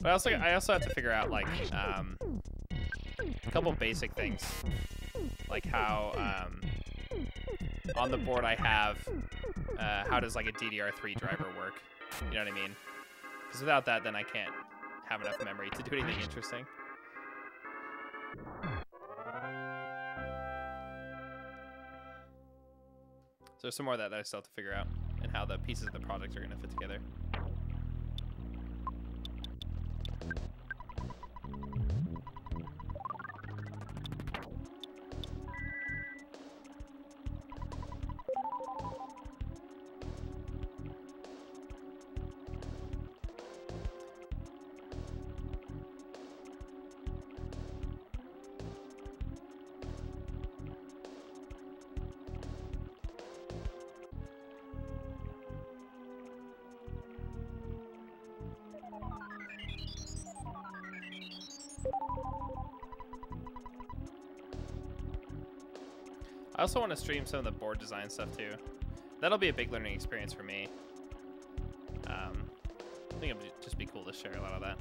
But I also have to figure out like a couple basic things, like how on the board I have how does like a DDR3 driver work? You know what I mean? Because without that, then I can't have enough memory to do anything interesting. So there's some more of that I still have to figure out, and how the pieces of the project are going to fit together. I also want to stream some of the board design stuff too. That'll be a big learning experience for me. I think it'd just be cool to share a lot of that.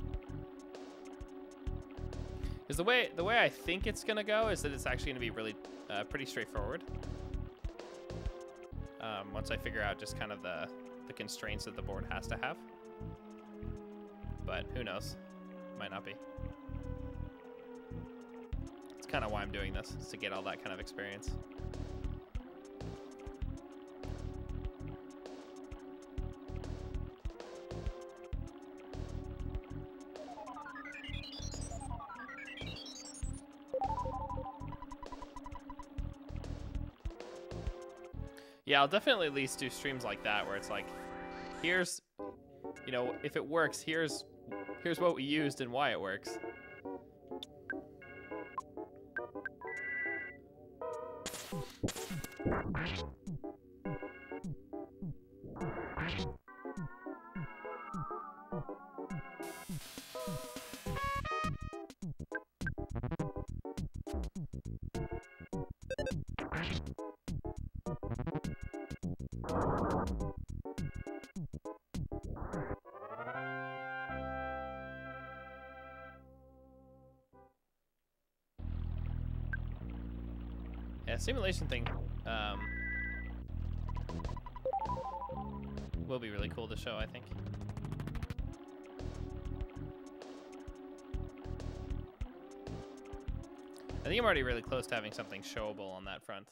Because the way I think it's gonna go is that it's actually gonna be really pretty straightforward. Once I figure out just kind of the constraints that the board has to have. But who knows? Might not be. It's kind of why I'm doing this, is to get all that kind of experience. Yeah, I'll definitely at least do streams like that where it's like, here's, you know, if it works, here's what we used and why it works. Yeah, simulation thing will be really cool to show, I think. I think I'm already really close to having something showable on that front.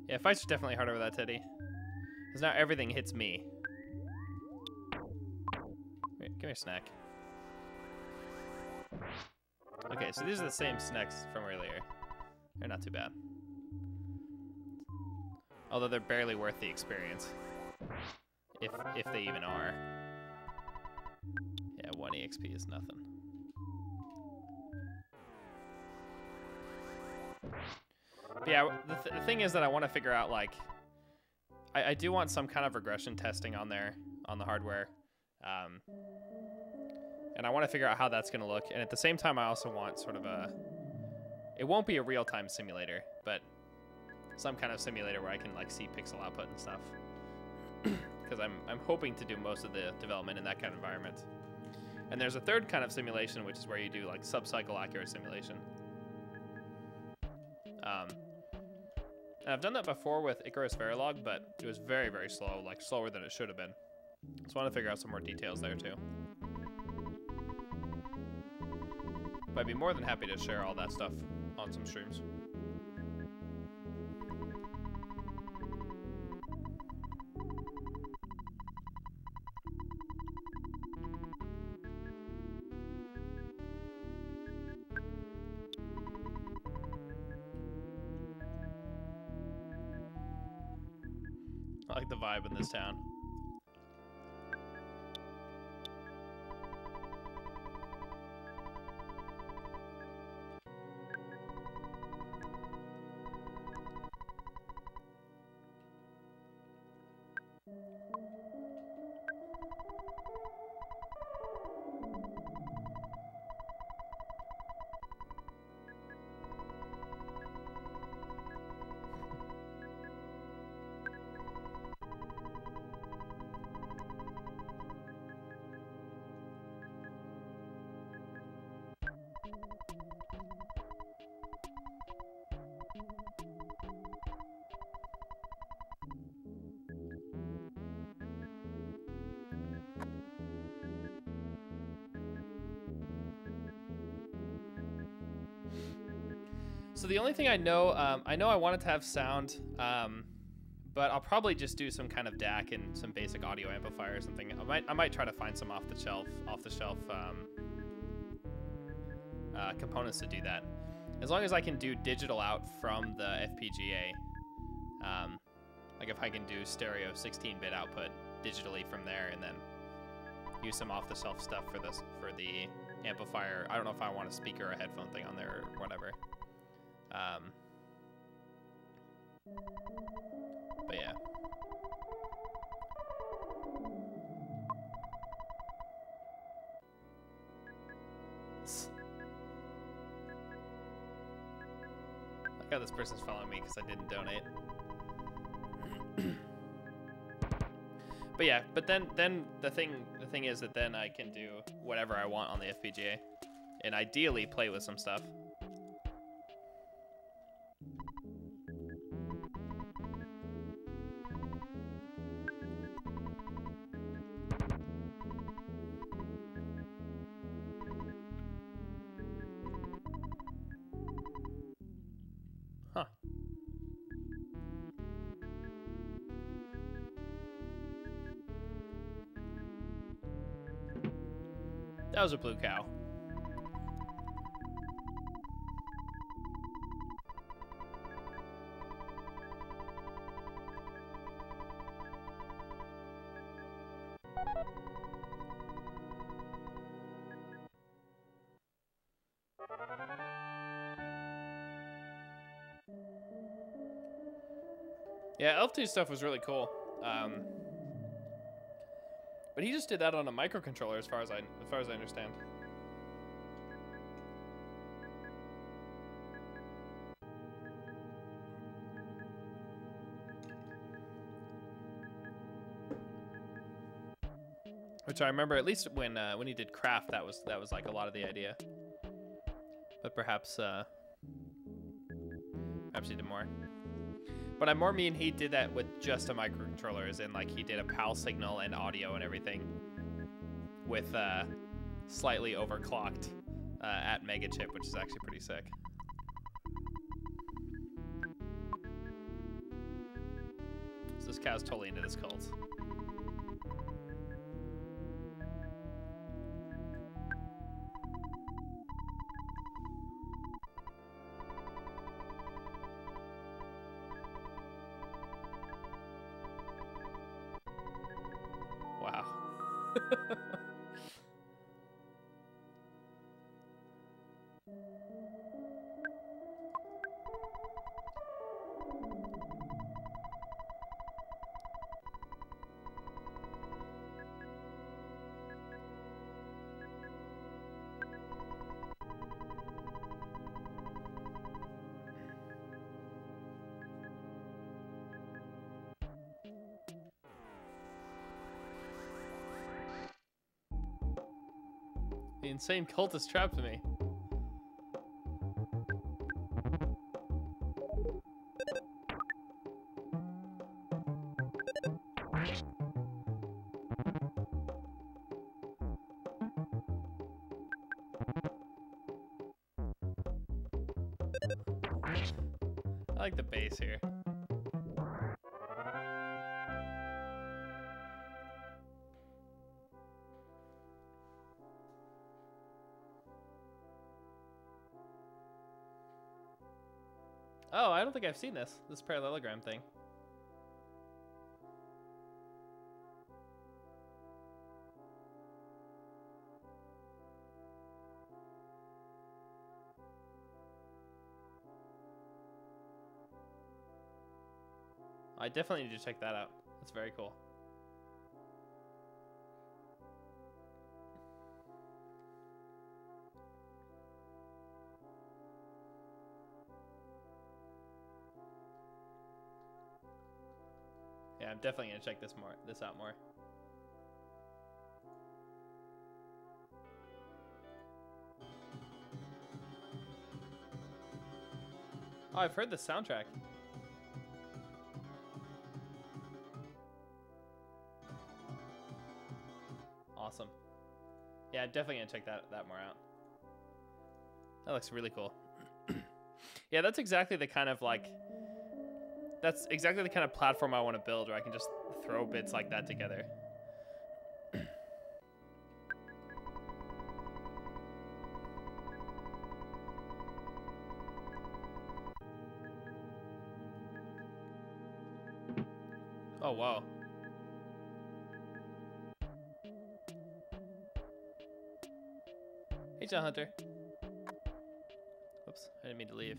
Yeah, fights are definitely harder with that teddy. Because now everything hits me. Wait, give me a snack. Okay, so these are the same snacks from earlier. They're not too bad. Although they're barely worth the experience. If they even are. Yeah, 1 EXP is nothing. But yeah, the thing is that I want to figure out, like, I do want some kind of regression testing on there, on the hardware. And I want to figure out how that's going to look. And at the same time, I also want sort of a... It won't be a real-time simulator, but some kind of simulator where I can, like, see pixel output and stuff. Because I'm hoping to do most of the development in that kind of environment. And there's a third kind of simulation, which is where you do, like, sub-cycle accurate simulation. And I've done that before with Icarus Verilog, but it was very, very slow, like slower than it should have been. So I want to figure out some more details there too. But I'd be more than happy to share all that stuff on some streams. I like the vibe in this town. So the only thing I know I wanted to have sound, but I'll probably just do some kind of DAC and some basic audio amplifier or something. I might try to find some off the shelf components to do that. As long as I can do digital out from the FPGA, like if I can do stereo 16-bit output digitally from there, and then use some off-the-shelf stuff for the amplifier. I don't know if I want a speaker or a headphone thing on there or whatever. But yeah. I like how this person's following me because I didn't donate. But yeah, but then the thing is that then I can do whatever I want on the FPGA, and ideally play with some stuff. Huh. That was a blue cow. Yeah, Elf2 stuff was really cool. But he just did that on a microcontroller, as far as I understand. Which I remember, at least when he did Craft, that was like a lot of the idea. But perhaps he did more. But I more mean he did that with just a microcontroller, as in like he did a PAL signal and audio and everything with slightly overclocked at Mega Chip, which is actually pretty sick. So this cow's totally into this cult. Wow. The insane cultist trapped me. I like the bass here. Oh, I don't think I've seen this parallelogram thing. I definitely need to check that out. That's very cool. Yeah, I'm definitely gonna check this out more. Oh, I've heard the soundtrack. Awesome. Yeah, I'm definitely gonna check that more out. That looks really cool. Yeah, that's exactly the kind of platform I want to build, where I can just throw bits like that together. Oh, wow. Hey, John Hunter. Oops, I didn't mean to leave.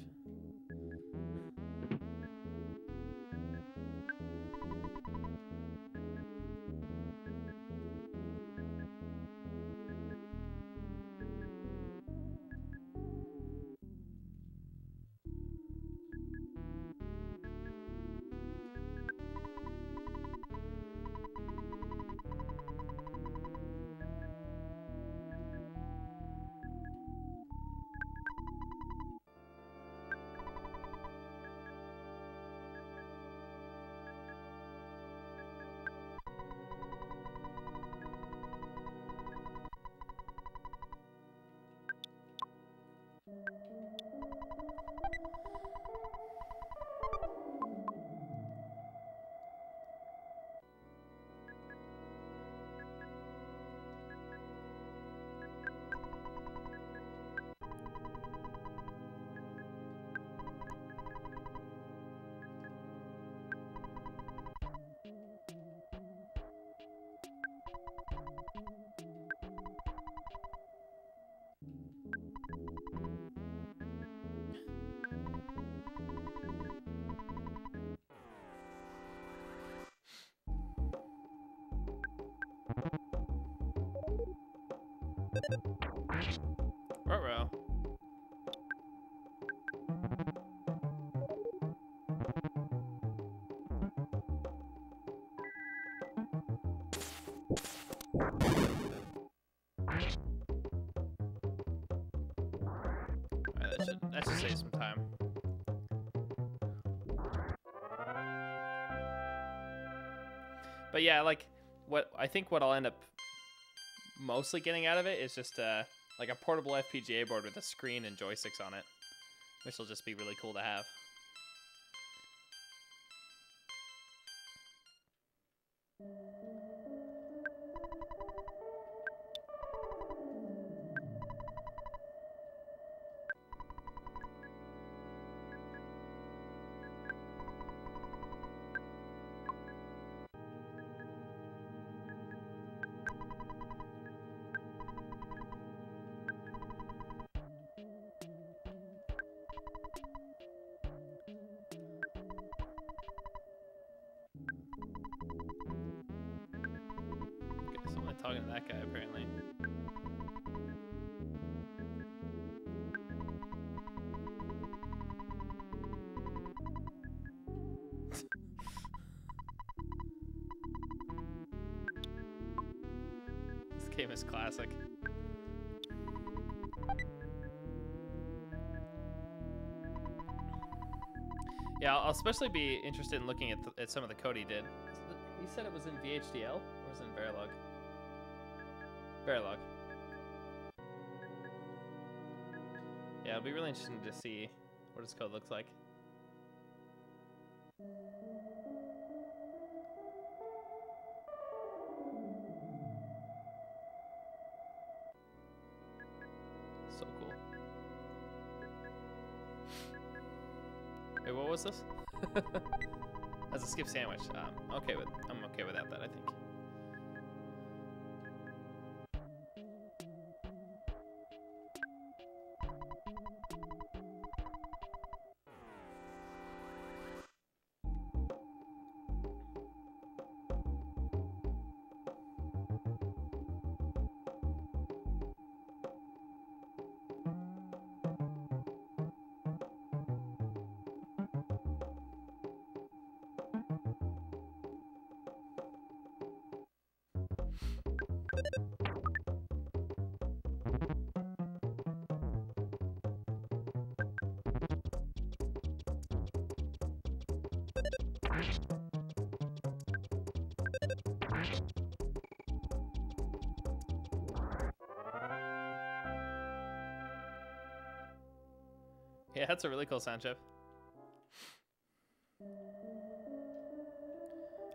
Ruh-roh. But yeah, like what I'll end up mostly getting out of it is just like a portable FPGA board with a screen and joysticks on it, which will just be really cool to have. Someone talking to that guy, apparently. This game is classic. Yeah, I'll especially be interested in looking at some of the code he did. He said it was in VHDL, or was it in Verilog? Verilog. Yeah, it'll be really interesting to see what his code looks like. So cool. Wait, what was this? As a skip sandwich. I'm okay with that, I think. Yeah, that's a really cool sound chip.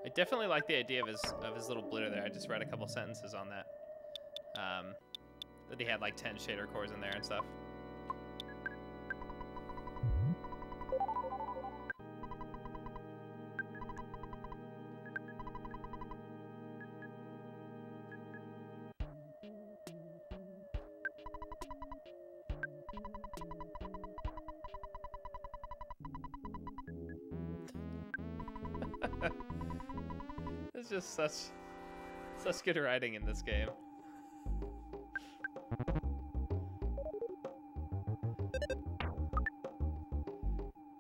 I definitely like the idea of his little blitter there. I just read a couple sentences on that. That he had like 10 shader cores in there and stuff. It's just such good writing in this game.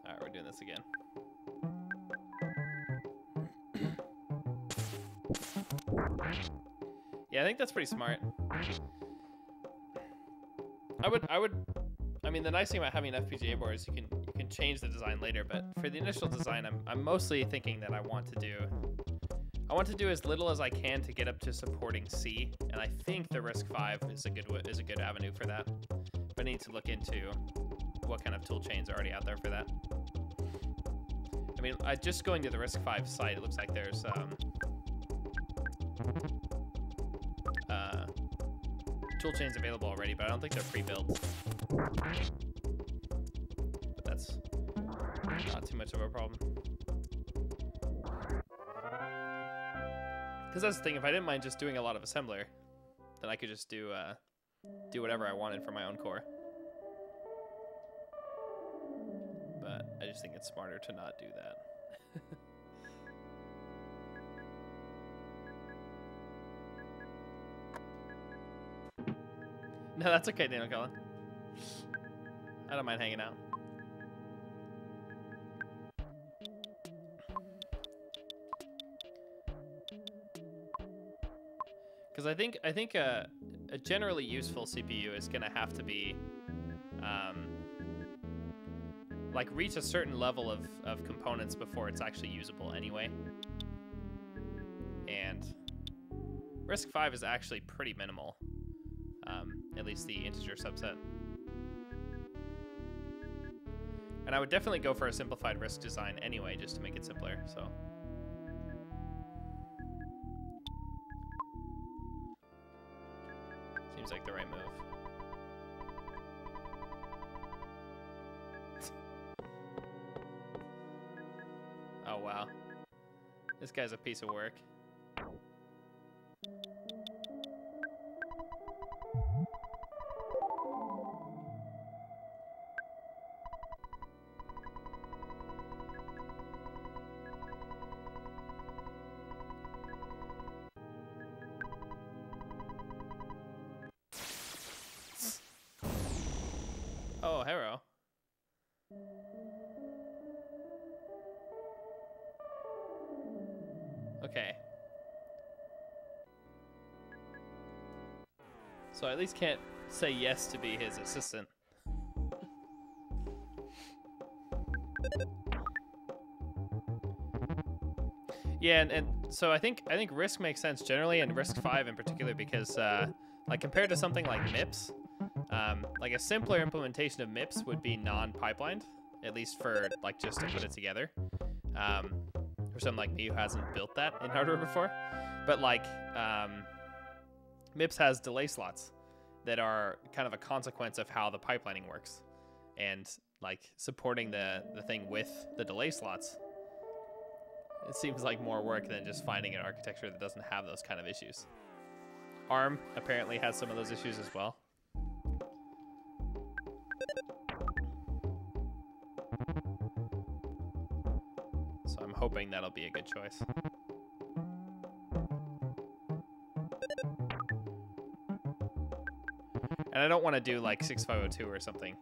Alright, we're doing this again. Yeah, I think that's pretty smart. I mean, the nice thing about having an FPGA board is you can change the design later, but for the initial design, I'm mostly thinking that I want to do as little as I can to get up to supporting C, and I think the RISC-V is a good avenue for that. But I need to look into what kind of tool chains are already out there for that. I mean, just going to the RISC-V site, it looks like there's tool chains available already, but I don't think they're pre-built. But that's not too much of a problem. Because that's the thing, if I didn't mind just doing a lot of assembler, then I could just do whatever I wanted for my own core. But I just think it's smarter to not do that. No, that's okay, Daniel Cullen. I don't mind hanging out. Because I think a generally useful CPU is gonna have to be like reach a certain level of components before it's actually usable anyway. and risk 5 is actually pretty minimal, at least the integer subset. And I would definitely go for a simplified risk design anyway, just to make it simpler, so. Seems like the right move. Oh, wow. This guy's a piece of work. Oh, hero. Okay. So I at least can't say yes to be his assistant. Yeah, and so I think risk makes sense generally, and risk 5 in particular, because like compared to something like MIPS, like a simpler implementation of MIPS would be non-pipelined, at least for like just to put it together. For someone like me who hasn't built that in hardware before, but like MIPS has delay slots that are kind of a consequence of how the pipelining works, and like supporting the thing with the delay slots, it seems like more work than just finding an architecture that doesn't have those kind of issues. ARM apparently has some of those issues as well. So I'm hoping that'll be a good choice. And I don't want to do like 6502 or something.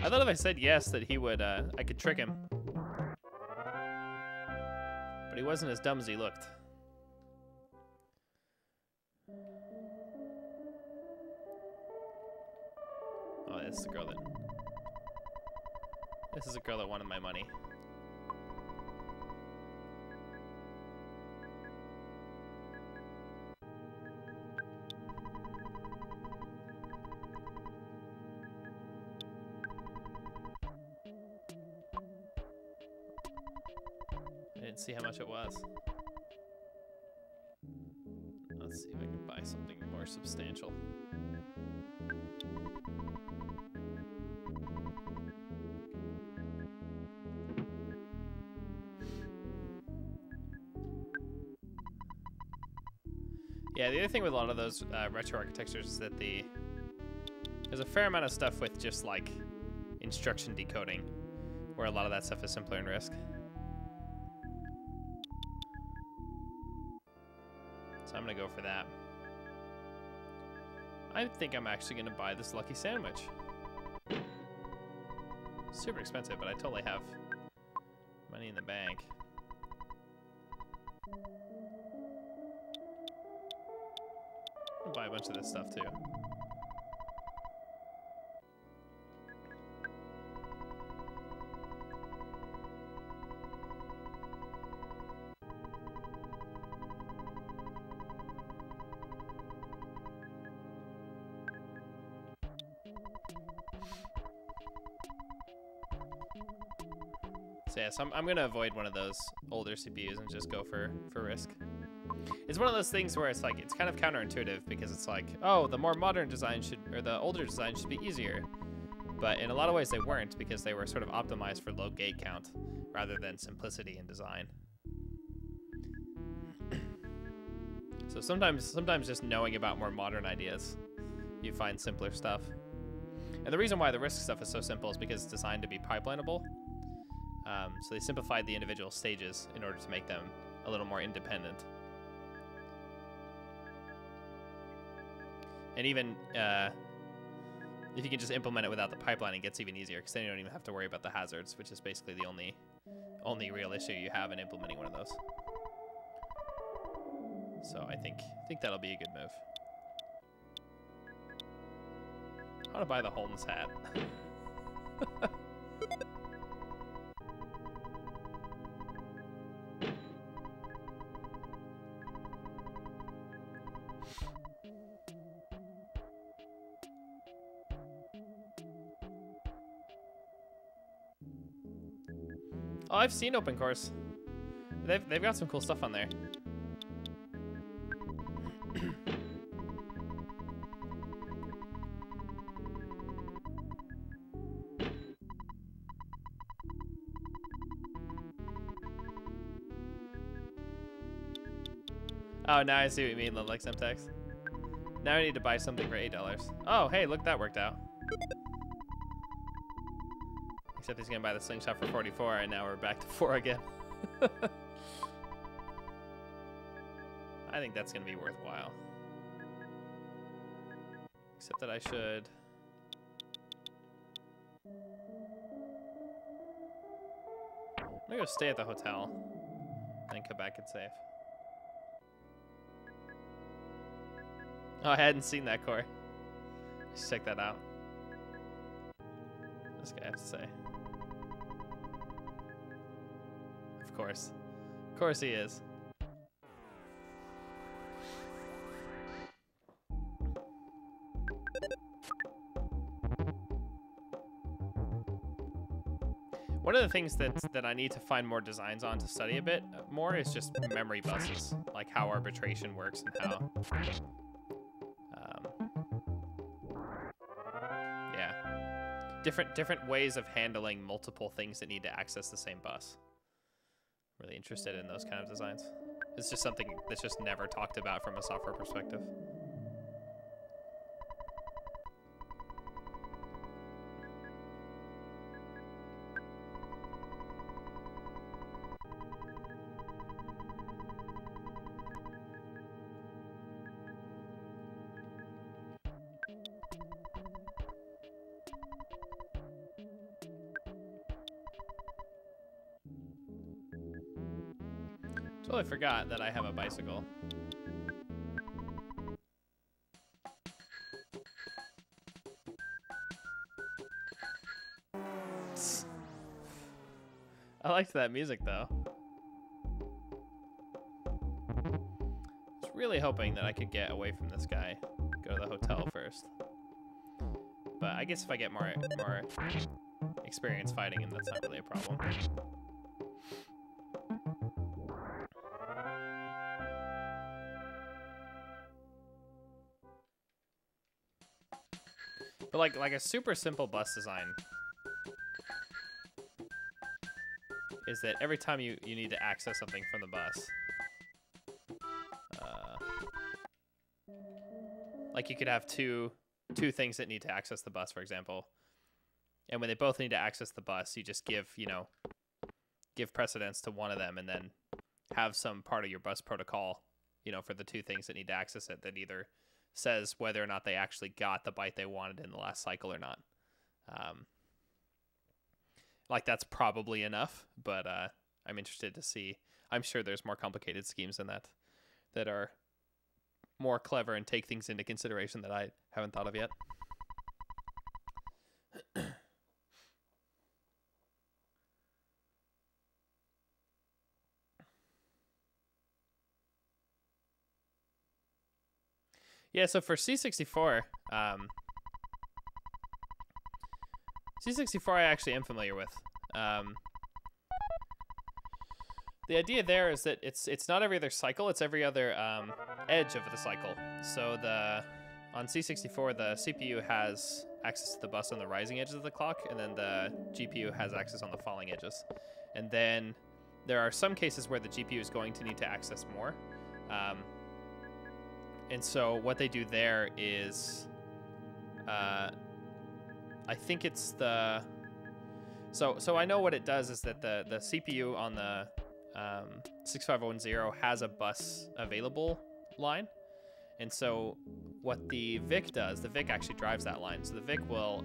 I thought if I said yes that he would, I could trick him. But he wasn't as dumb as he looked. Oh, this is the girl that... This is a girl that wanted my money. I didn't see how much it was. Let's see if I can buy something more substantial. Yeah, the other thing with a lot of those retro architectures is that there's a fair amount of stuff with just like instruction decoding, where a lot of that stuff is simpler in Risk. So I'm gonna go for that. I think I'm actually gonna buy this lucky sandwich. Super expensive, but I totally have money in the bank. I'll buy a bunch of this stuff too. So yeah, so I'm gonna avoid one of those older CPUs and just go for Risk. It's one of those things where it's like, it's kind of counterintuitive because it's like, oh, the more modern design should, or the older design should be easier. But in a lot of ways they weren't, because they were sort of optimized for low gate count rather than simplicity in design. So sometimes just knowing about more modern ideas, you find simpler stuff. And the reason why the Risk stuff is so simple is because it's designed to be pipelinable. So they simplified the individual stages in order to make them a little more independent. And even if you can just implement it without the pipeline, it gets even easier, because then you don't even have to worry about the hazards, which is basically the only real issue you have in implementing one of those. So I think that'll be a good move. I want to buy the Holmes hat. Oh, I've seen Open Course. They've got some cool stuff on there. Oh, now I see what you mean, Love Like Semtex. Now I need to buy something for $8. Oh, hey, look, that worked out. Except he's gonna buy the slingshot for 44, and now we're back to 4 again. I think that's gonna be worthwhile. Except that I should... I'm gonna go stay at the hotel, then come back and save. Oh, I hadn't seen that, Corey. Let's check that out. This guy has to say. Of course. Of course he is. One of the things that I need to find more designs on to study a bit more is just memory buses, like how arbitration works and how... different ways of handling multiple things that need to access the same bus. Really interested in those kind of designs. It's just something that's just never talked about from a software perspective. Totally forgot that I have a bicycle. I liked that music though. I was really hoping that I could get away from this guy, go to the hotel first. But I guess if I get more experience fighting him, that's not really a problem. But like a super simple bus design is that every time you need to access something from the bus, like you could have two things that need to access the bus, for example, and when they both need to access the bus, you just give precedence to one of them, and then have some part of your bus protocol, for the two things that need to access it that either says whether or not they actually got the byte they wanted in the last cycle or not. Like that's probably enough, but I'm interested to see. I'm sure there's more complicated schemes than that are more clever and take things into consideration that I haven't thought of yet. Yeah, so for C64, C64 I actually am familiar with. The idea there is that it's not every other cycle, it's every other edge of the cycle. So on C64, the CPU has access to the bus on the rising edges of the clock, and then the GPU has access on the falling edges. And then there are some cases where the GPU is going to need to access more. And so what they do there is, I think it's the, so I know what it does is that the CPU on the 6510 has a bus available line. And so what the VIC does, the VIC actually drives that line. So the VIC will,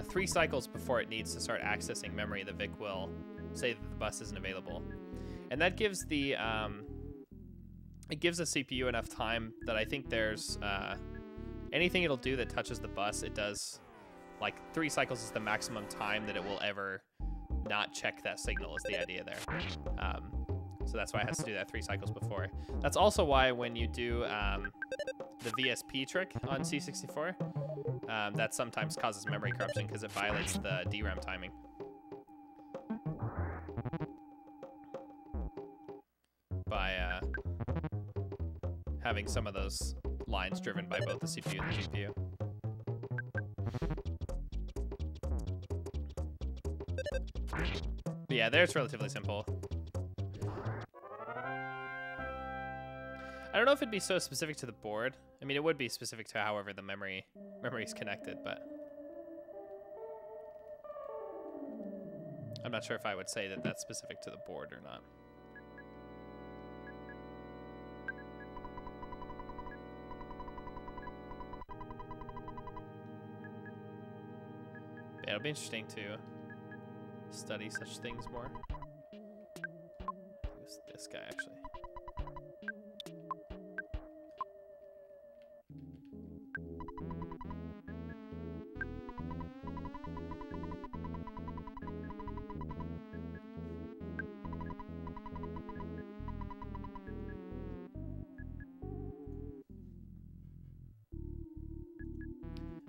3 cycles before it needs to start accessing memory, the VIC will say that the bus isn't available. And that gives the, it gives the CPU enough time that I think there's anything it'll do that touches the bus, it does, like 3 cycles is the maximum time that it will ever not check that signal is the idea there. So that's why it has to do that 3 cycles before. That's also why when you do the VSP trick on C64, that sometimes causes memory corruption because it violates the DRAM timing. by having some of those lines driven by both the CPU and the GPU. But yeah, there it's relatively simple. I don't know if it'd be so specific to the board. I mean, it would be specific to however the memory is connected, but I'm not sure if I would say that that's specific to the board or not. Yeah, it'll be interesting to study such things more. Who's this guy, actually?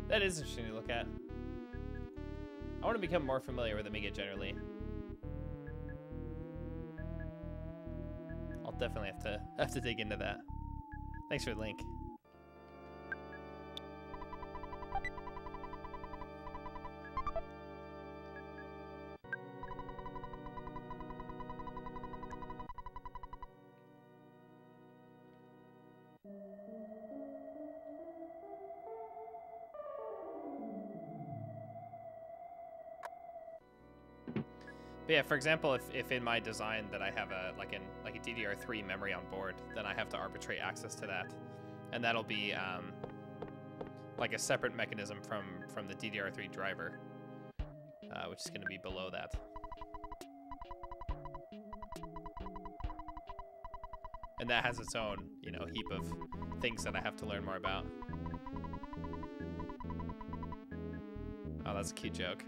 That is interesting to look at. I want to become more familiar with Amiga generally. I'll definitely have to dig into that. Thanks for the link. But yeah, for example, if in my design that I have a DDR3 memory on board, then I have to arbitrate access to that, and that'll be like a separate mechanism from the DDR3 driver, which is going to be below that. And that has its own, heap of things that I have to learn more about. Oh, that's a cute joke.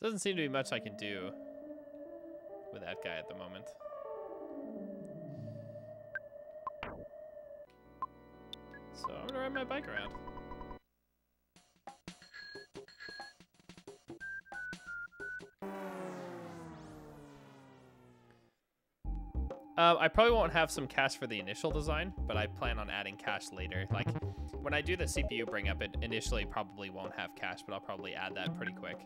Doesn't seem to be much I can do with that guy at the moment. So I'm gonna ride my bike around. I probably won't have some cache for the initial design, but I plan on adding cache later. Like, when I do the CPU bring up, it initially probably won't have cache, but I'll probably add that pretty quick.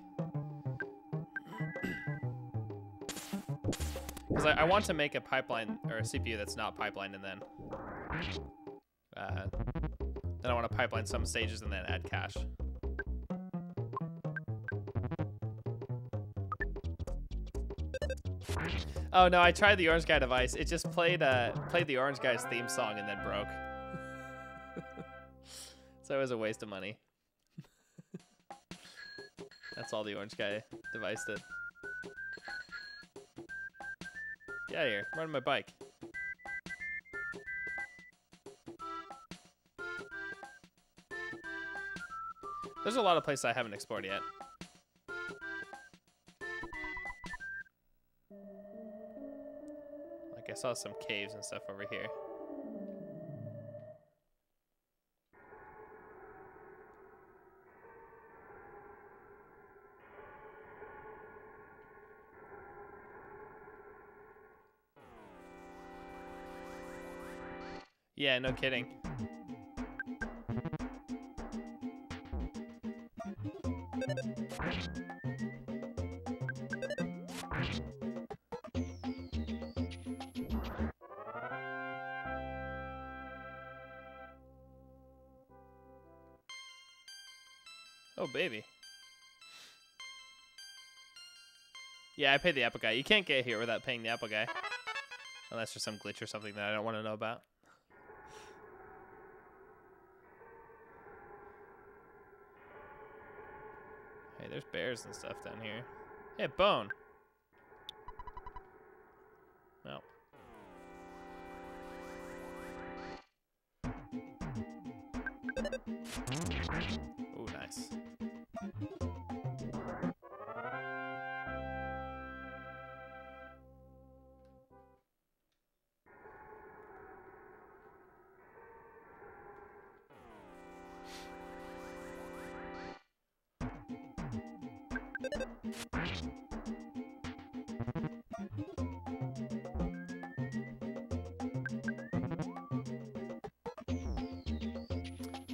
Because I want to make a pipeline, or a CPU that's not pipelined, and then I want to pipeline some stages and then add cache. Oh no, I tried the Orange Guy device. It just played the Orange Guy's theme song and then broke. So it was a waste of money. That's all the Orange Guy device did. Get out of here. I'm riding my bike. There's a lot of places I haven't explored yet. Like, I saw some caves and stuff over here. Yeah, no kidding. Oh, baby. Yeah, I paid the Apple guy. You can't get here without paying the Apple guy. Unless there's some glitch or something that I don't want to know about. Hey, there's bears and stuff down here. Hey, bone. No. Ooh, nice.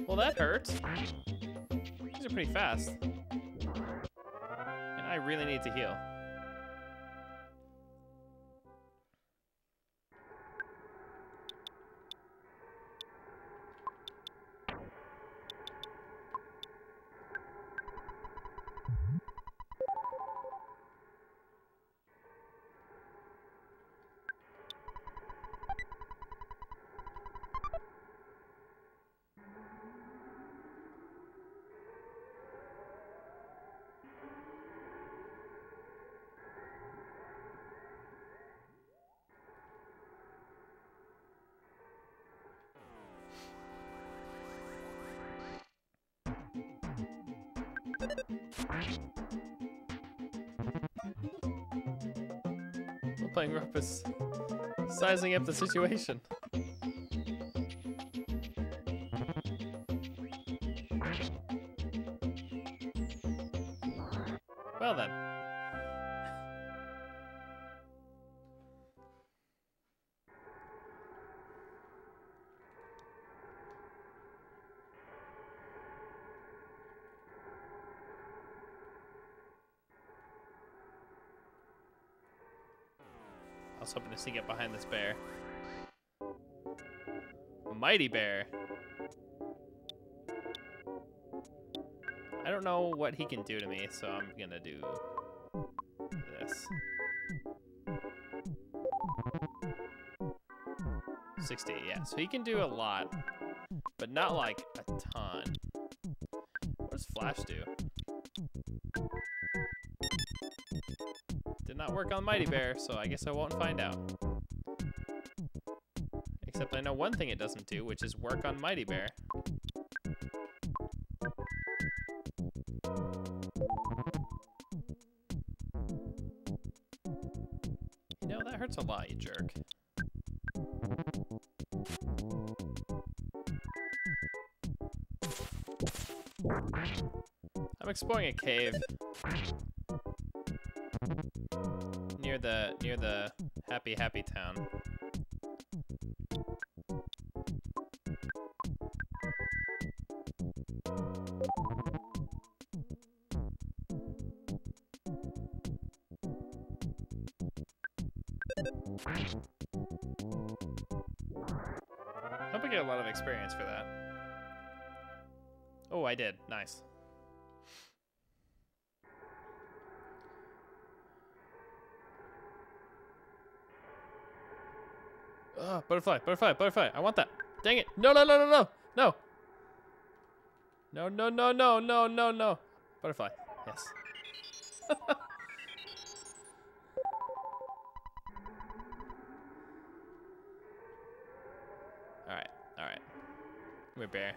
Well, that hurt. These are pretty fast. And I really need to heal. We're playing rough is sizing up the situation. Well then. I was hoping to sneak up behind this bear. Mighty bear. I don't know what he can do to me, so I'm gonna do this. 60, yeah. So he can do a lot, but not like a ton. What does Flash do? Did not work on Mighty Bear, so I guess I won't find out. Except I know one thing it doesn't do, which is work on Mighty Bear. You know, that hurts a lot, you jerk. I'm exploring a cave near the happy town. I hope I get a lot of experience for that. Oh, I did. Nice. Butterfly, butterfly, butterfly. I want that. Dang it. No, no, no, no, no. No. No, no, no, no, no, no, no. Butterfly. Yes. Alright, alright. Come here, bear.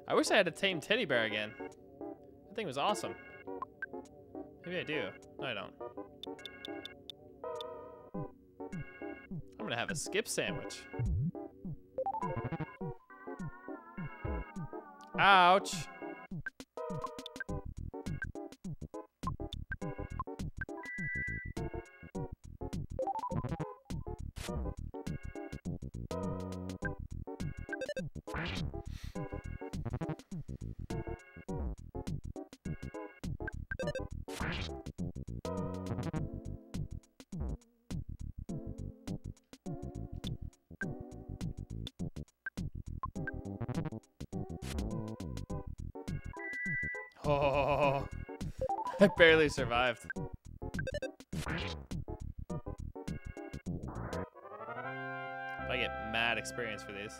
I wish I had a tame teddy bear again. That thing was awesome. Maybe I do. No, I don't. I'm gonna have a skip sandwich. Ouch. Oh, I barely survived. I get mad experience for these.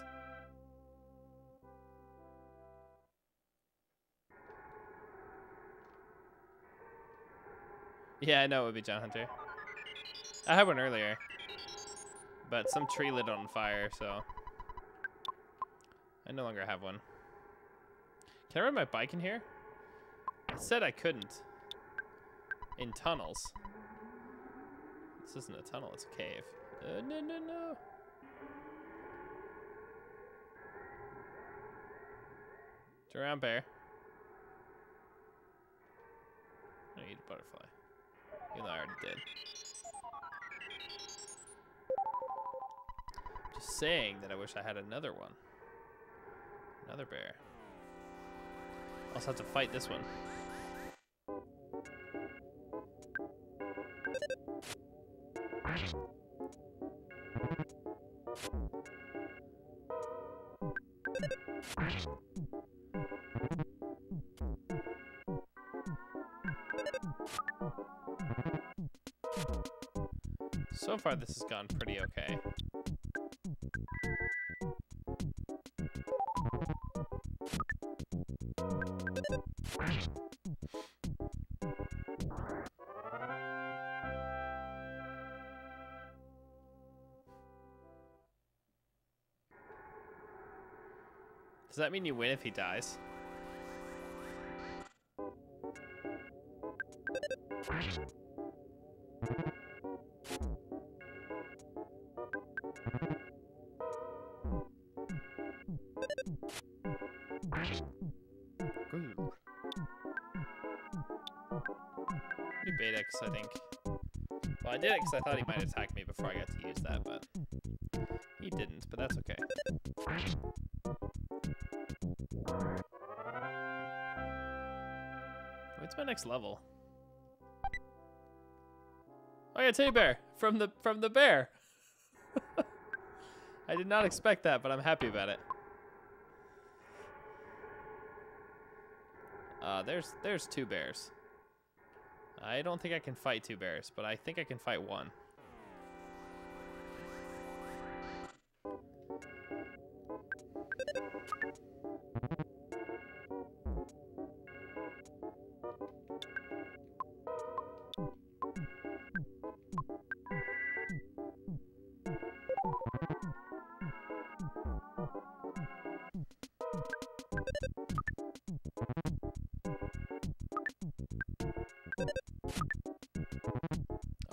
Yeah, I know it would be John Hunter. I had one earlier, but some tree lit on fire, so I no longer have one. Can I ride my bike in here? It said I couldn't. In tunnels. This isn't a tunnel, it's a cave. No, no, no. Turn around, bear. I need a butterfly. Even though I already did. Just saying that I wish I had another one. Another bear. Also have to fight this one. So far, this has gone pretty okay. Does that mean you win if he dies? New beta, I think. Well, I did it because I thought he might attack me before I got to use that, but he didn't, but that's okay. What's my next level? Oh yeah, teddy bear from the bear. I did not expect that, but I'm happy about it. There's two bears. I don't think I can fight two bears, but I think I can fight one.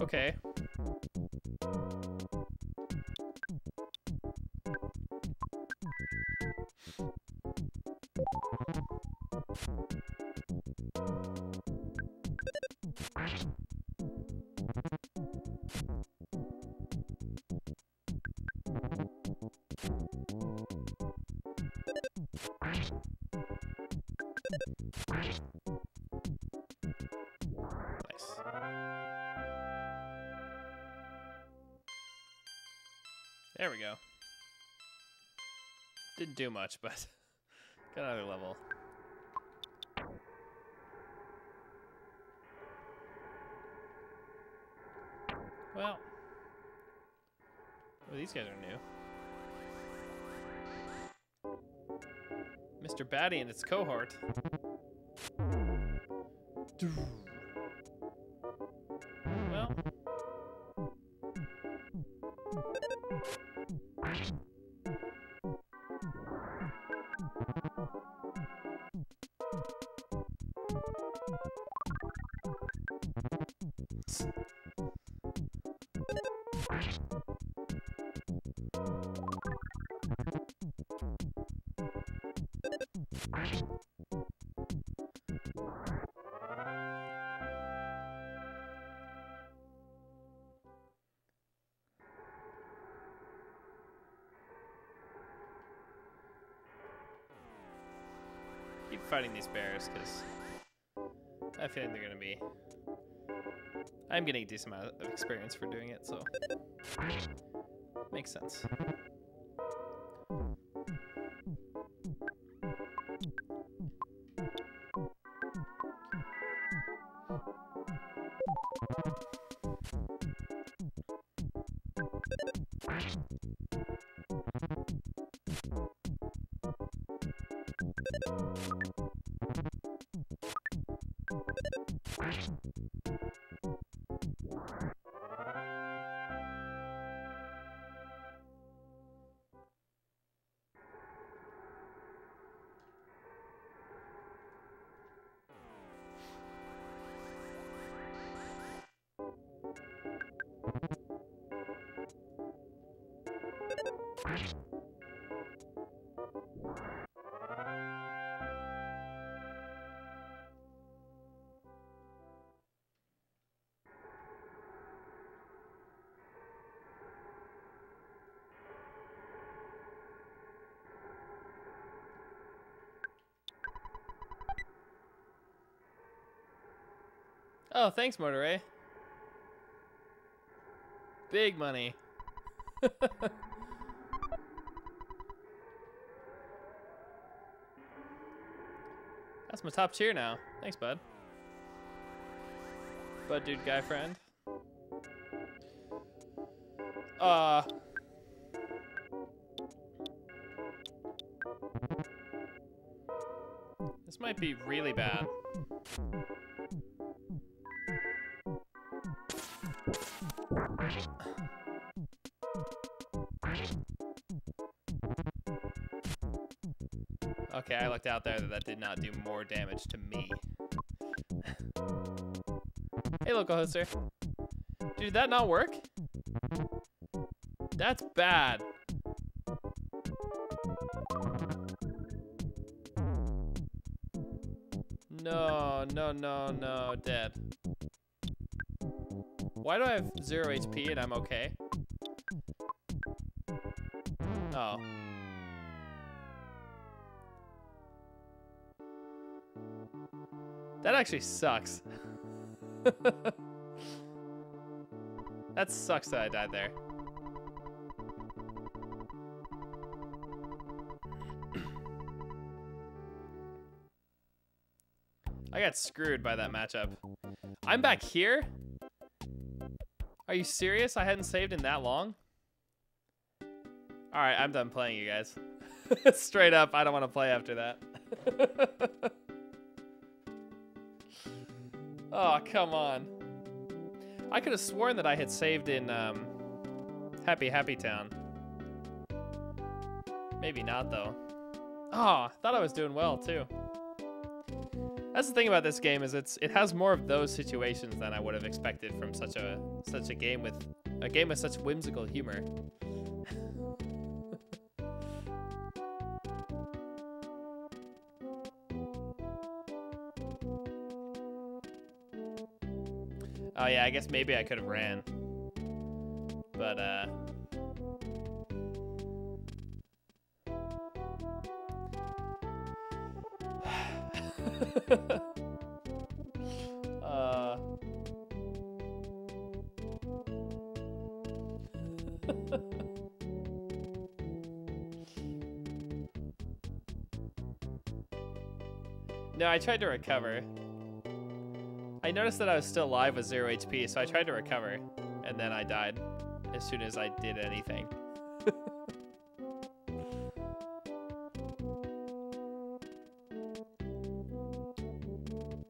Okay. Nice. There we go. Didn't do much, but got another level. Well, these guys are new. Mr. Batty and its cohort. Well. Keep fighting these bears, because I feel like they're going to be... I'm getting a decent amount of experience for doing it, so... Makes sense. Oh, thanks, Mortaray. Big money. That's my top tier now. Thanks, bud. Bud dude guy friend. This might be really bad. Okay, I looked out there that did not do more damage to me. Hey, local hoster. Dude, did that not work? That's bad. No, no, no, no, dead. Why do I have 0 HP and I'm okay? Oh. That actually sucks. That sucks that I died there. I got screwed by that matchup. I'm back here? Are you serious? I hadn't saved in that long? Alright, I'm done playing, you guys. Straight up, I don't want to play after that. Oh, come on. I could have sworn that I had saved in Happy Town. Maybe not, though. Oh, I thought I was doing well, too. That's the thing about this game is it has more of those situations than I would have expected from such a game with such whimsical humor. Oh yeah, I guess maybe I could have ran. But no, I tried to recover. I noticed that I was still alive with 0 HP, so I tried to recover, and then I died as soon as I did anything.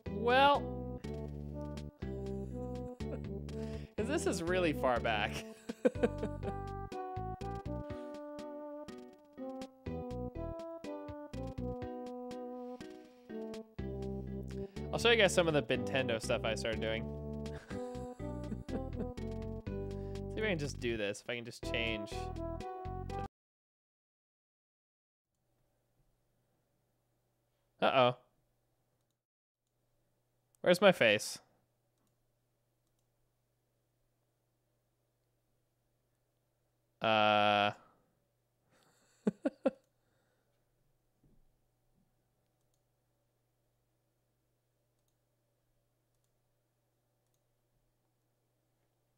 Well, because this is really far back. I'll show you guys some of the Nintendo stuff I started doing. See if I can just do this. If I can just change. Uh-oh. Where's my face?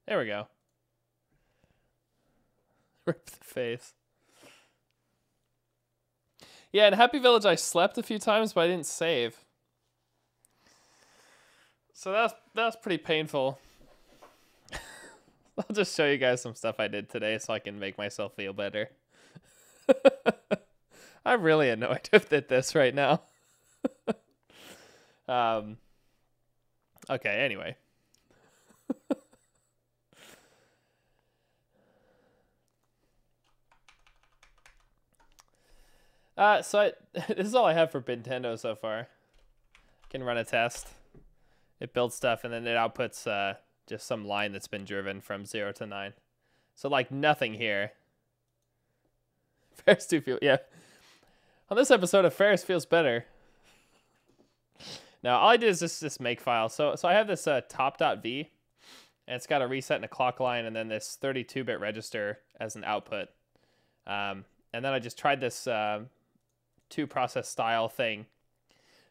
There we go. Rip the face. Yeah, in Happy Village I slept a few times, but I didn't save. So that's pretty painful. I'll just show you guys some stuff I did today so I can make myself feel better. I'm really annoyed with this right now. Okay, anyway. This is all I have for Nintendo so far. I can run a test. It builds stuff and then it outputs just some line that's been driven from 0 to 9. So like nothing here. Ferris do feel, yeah. On this episode of Ferris Feels Better. Now all I did is just this make file. So I have this top.v and it's got a reset and a clock line and then this 32-bit register as an output. And then I just tried this 2-process style thing.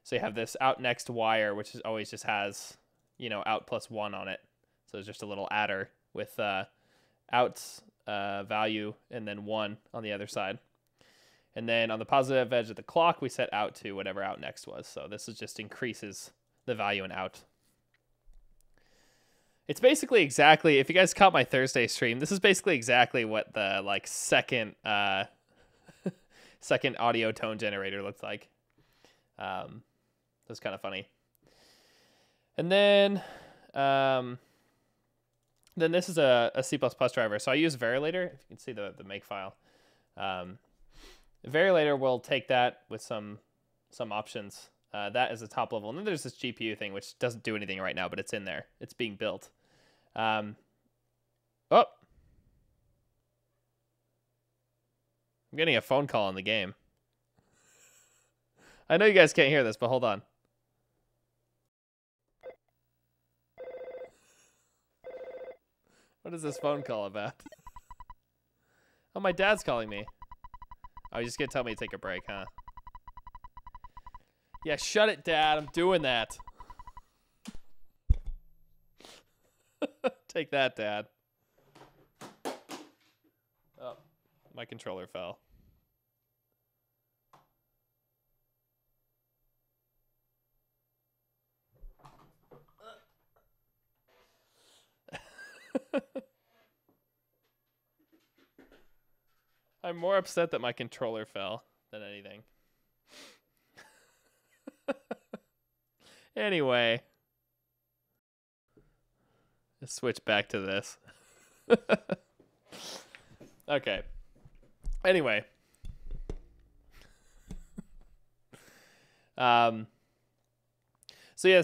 So you have this out next wire, which is always just has, out plus 1 on it. So it's just a little adder with out value and then 1 on the other side. And then on the positive edge of the clock, we set out to whatever out next was. So this is just increases the value in out. It's basically exactly, if you guys caught my Thursday stream, this is basically exactly what the second second audio tone generator looked like. That's kind of funny. And then this is a C++ driver. So I use Verilator. If you can see the make file. Verilator will take that with some options. That is the top level. And then there's this GPU thing, which doesn't do anything right now, but it's in there. It's being built. I'm getting a phone call in the game. I know you guys can't hear this, but hold on. What is this phone call about? Oh, my dad's calling me. Oh, you're just gonna tell me to take a break, huh? Yeah, shut it, Dad. I'm doing that. Take that, Dad. Oh, my controller fell. I'm more upset that my controller fell than anything. Anyway. Let's switch back to this. Okay. Anyway. So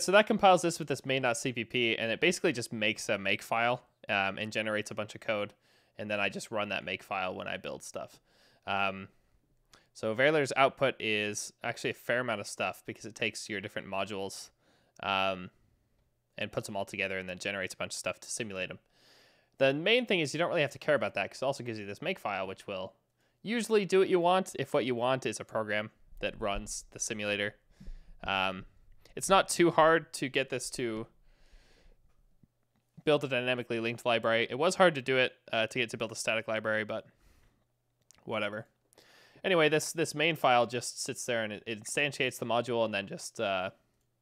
that compiles this with this main.cpp, and it basically just makes a make file and generates a bunch of code, and then I just run that make file when I build stuff. So Verilator's output is actually a fair amount of stuff because it takes your different modules and puts them all together and then generates a bunch of stuff to simulate them. The main thing is you don't really have to care about that because it also gives you this make file, which will usually do what you want if what you want is a program that runs the simulator. It's not too hard to get this to build a dynamically linked library. It was hard to do it to get to build a static library, but whatever. Anyway, this main file just sits there and it instantiates the module and then just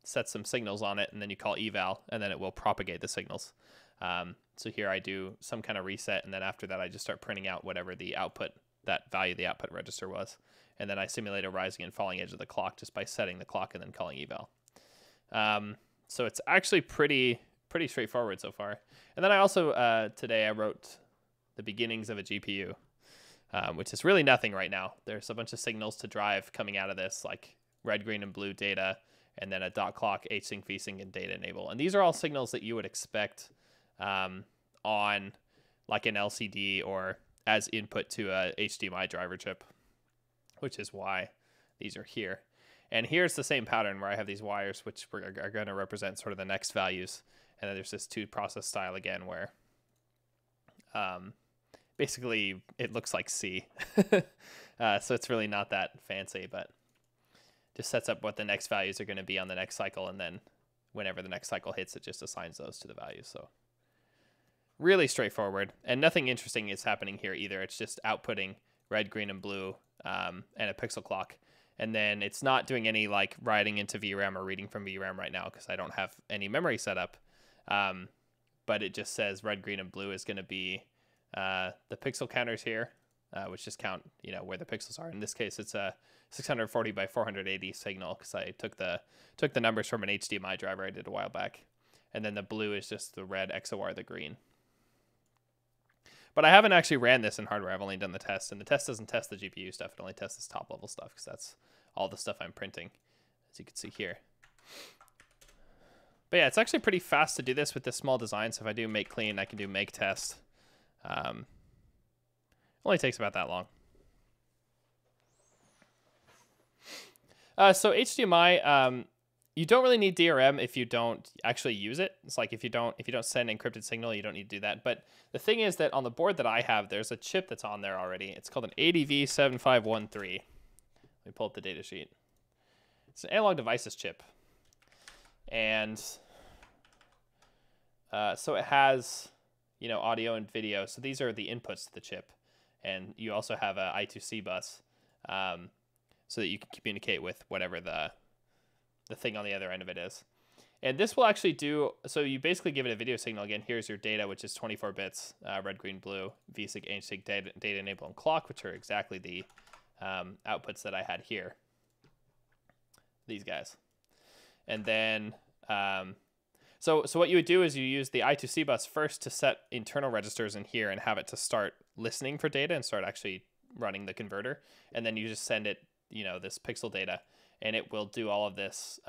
sets some signals on it, and then you call eval, and then it will propagate the signals. So here I do some kind of reset, and then after that I just start printing out whatever the output, that value the output register was. And then I simulate a rising and falling edge of the clock just by setting the clock and then calling eval. So it's actually pretty straightforward so far. And then I also, today I wrote the beginnings of a GPU, which is really nothing right now. There's a bunch of signals to drive coming out of this, like red, green, and blue data, and then a dot clock, hsync, vsync, and data enable. And these are all signals that you would expect on like an LCD or as input to a HDMI driver chip, which is why these are here. And here's the same pattern where I have these wires, which are going to represent sort of the next values. And then there's this two process style again, where basically it looks like C. So it's really not that fancy, but just sets up what the next values are going to be on the next cycle. And then whenever the next cycle hits, it just assigns those to the values. So really straightforward. And nothing interesting is happening here either. It's just outputting red, green, and blue and a pixel clock. And then it's not doing any like writing into VRAM or reading from VRAM right now because I don't have any memory set up. But it just says red, green, and blue is going to be the pixel counters here, which just count, where the pixels are. In this case, it's a 640 by 480 signal because I took the numbers from an HDMI driver I did a while back. And then the blue is just the red, XOR the green. But I haven't actually ran this in hardware. I've only done the test, and the test doesn't test the GPU stuff. It only tests this top level stuff because that's all the stuff I'm printing, as you can see here. But yeah, it's actually pretty fast to do this with this small design. So if I do make clean, I can do make test. Only takes about that long. So HDMI, you don't really need DRM if you don't actually use it. It's like if you don't send encrypted signal, you don't need to do that. But the thing is that on the board that I have, there's a chip that's on there already. It's called an ADV7513. Let me pull up the data sheet. It's an analog devices chip. And So it has, audio and video. So these are the inputs to the chip. And you also have a I2C bus so that you can communicate with whatever the thing on the other end of it is. And this will actually do, so you basically give it a video signal. Again, here's your data, which is 24 bits, red, green, blue, VSync, HSync, data enable, and clock, which are exactly the outputs that I had here. These guys. And then, so what you would do is you use the I2C bus first to set internal registers in here and have it to start listening for data and start actually running the converter. And then you just send it, this pixel data, and it will do all of this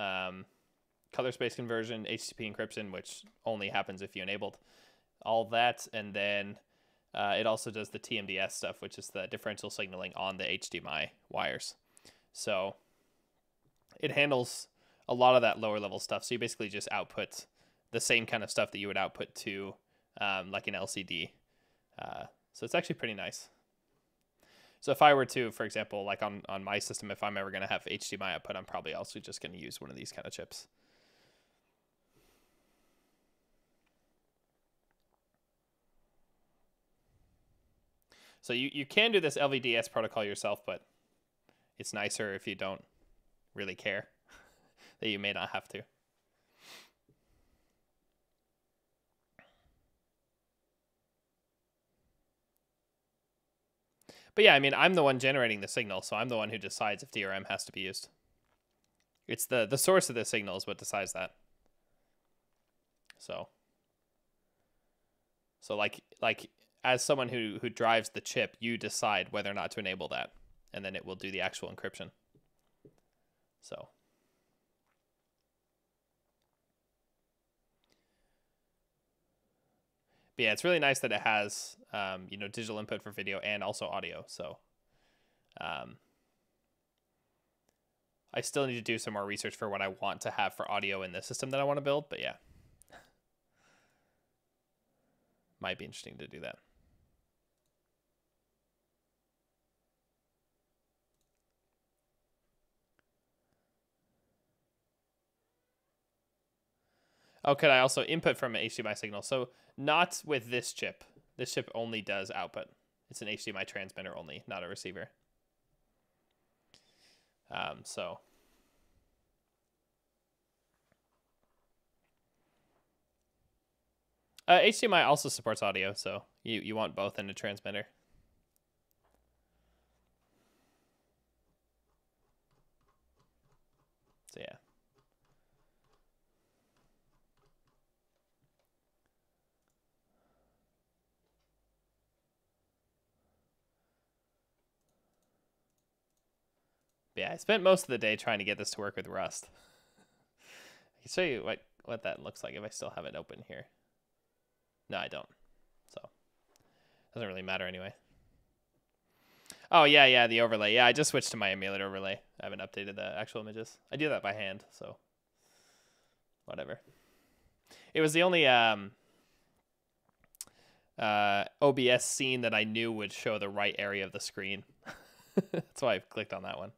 color space conversion, HTTP encryption, which only happens if you enabled all that. And then it also does the TMDS stuff, which is the differential signaling on the HDMI wires. So it handles a lot of that lower level stuff. So you basically just output the same kind of stuff that you would output to like an LCD. So it's actually pretty nice. So if I were to, for example, like on my system, if I'm ever going to have HDMI output, I'm probably also just going to use one of these kind of chips. So you can do this LVDS protocol yourself, but it's nicer if you don't really care that you may not have to. But yeah, I mean, I'm the one generating the signal, so I'm the one who decides if DRM has to be used. It's the source of the signal is what decides that. So like as someone who drives the chip, you decide whether or not to enable that, and then it will do the actual encryption. So but yeah, it's really nice that it has digital input for video and also audio. So I still need to do some more research for what I want to have for audio in the system that I want to build, but yeah. Might be interesting to do that. Oh, could I also input from an HDMI signal? So not with this chip. This chip only does output. It's an HDMI transmitter only, not a receiver. So HDMI also supports audio, so you want both in a transmitter. So yeah. But yeah, I spent most of the day trying to get this to work with Rust. I can show you what that looks like if I still have it open here. No, I don't. So doesn't really matter anyway. Oh yeah, the overlay. Yeah, I just switched to my emulator overlay. I haven't updated the actual images. I do that by hand, so whatever. It was the only OBS scene that I knew would show the right area of the screen. That's why I clicked on that one.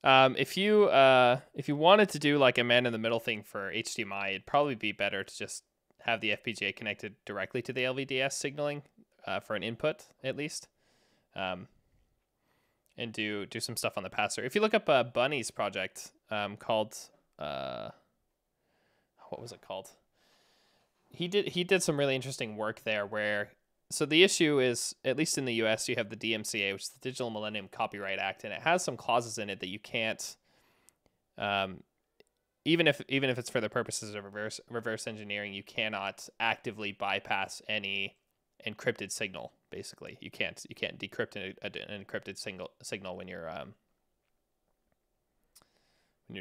If you wanted to do like a man in the middle thing for HDMI, it'd probably be better to just have the FPGA connected directly to the LVDS signaling for an input at least, and do some stuff on the pass-through. If you look up Bunny's project called what was it called? He did some really interesting work there where. So the issue is, at least in the U.S., you have the DMCA, which is the Digital Millennium Copyright Act, and it has some clauses in it that you can't, even if it's for the purposes of reverse engineering, you cannot actively bypass any encrypted signal. Basically, you can't decrypt an encrypted signal when you're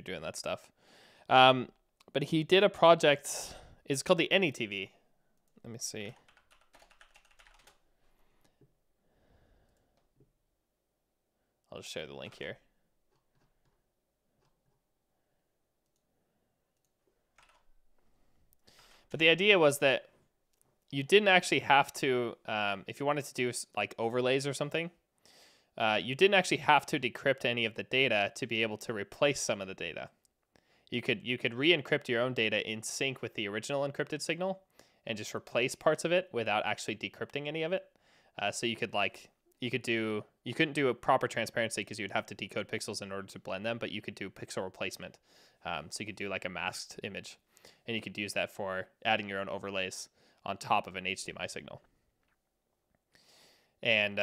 doing that stuff. But he did a project. It's called the AnyTV. Let me see. I'll just share the link here. But the idea was that you didn't actually have to, if you wanted to do like overlays or something, you didn't actually have to decrypt any of the data to be able to replace some of the data. You could re-encrypt your own data in sync with the original encrypted signal and just replace parts of it without actually decrypting any of it. So you couldn't do a proper transparency because you would have to decode pixels in order to blend them, but you could do pixel replacement. So you could do like a masked image, and you could use that for adding your own overlays on top of an HDMI signal. And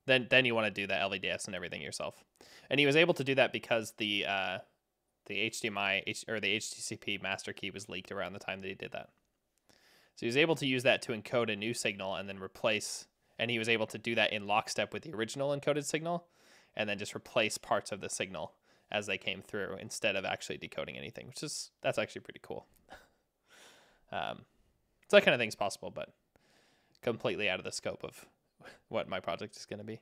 then you want to do the LVDS and everything yourself. And he was able to do that because the HDMI or the HTCP master key was leaked around the time that he did that. So he was able to use that to encode a new signal and then replace, and he was able to do that in lockstep with the original encoded signal, and then just replace parts of the signal as they came through instead of actually decoding anything, that's actually pretty cool. So that kind of thing's possible, but completely out of the scope of what my project is going to be.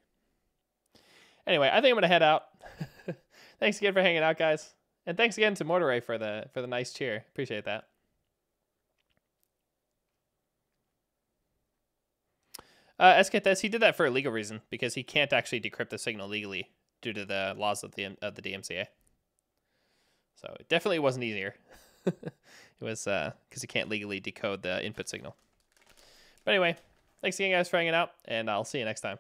Anyway, I think I'm going to head out. Thanks again for hanging out, guys. And thanks again to Mortaray for the nice cheer. Appreciate that. SKTS, he did that for a legal reason because he can't actually decrypt the signal legally due to the laws of the DMCA. So it definitely wasn't easier. It was because he can't legally decode the input signal. But anyway, thanks again, guys, for hanging out, and I'll see you next time.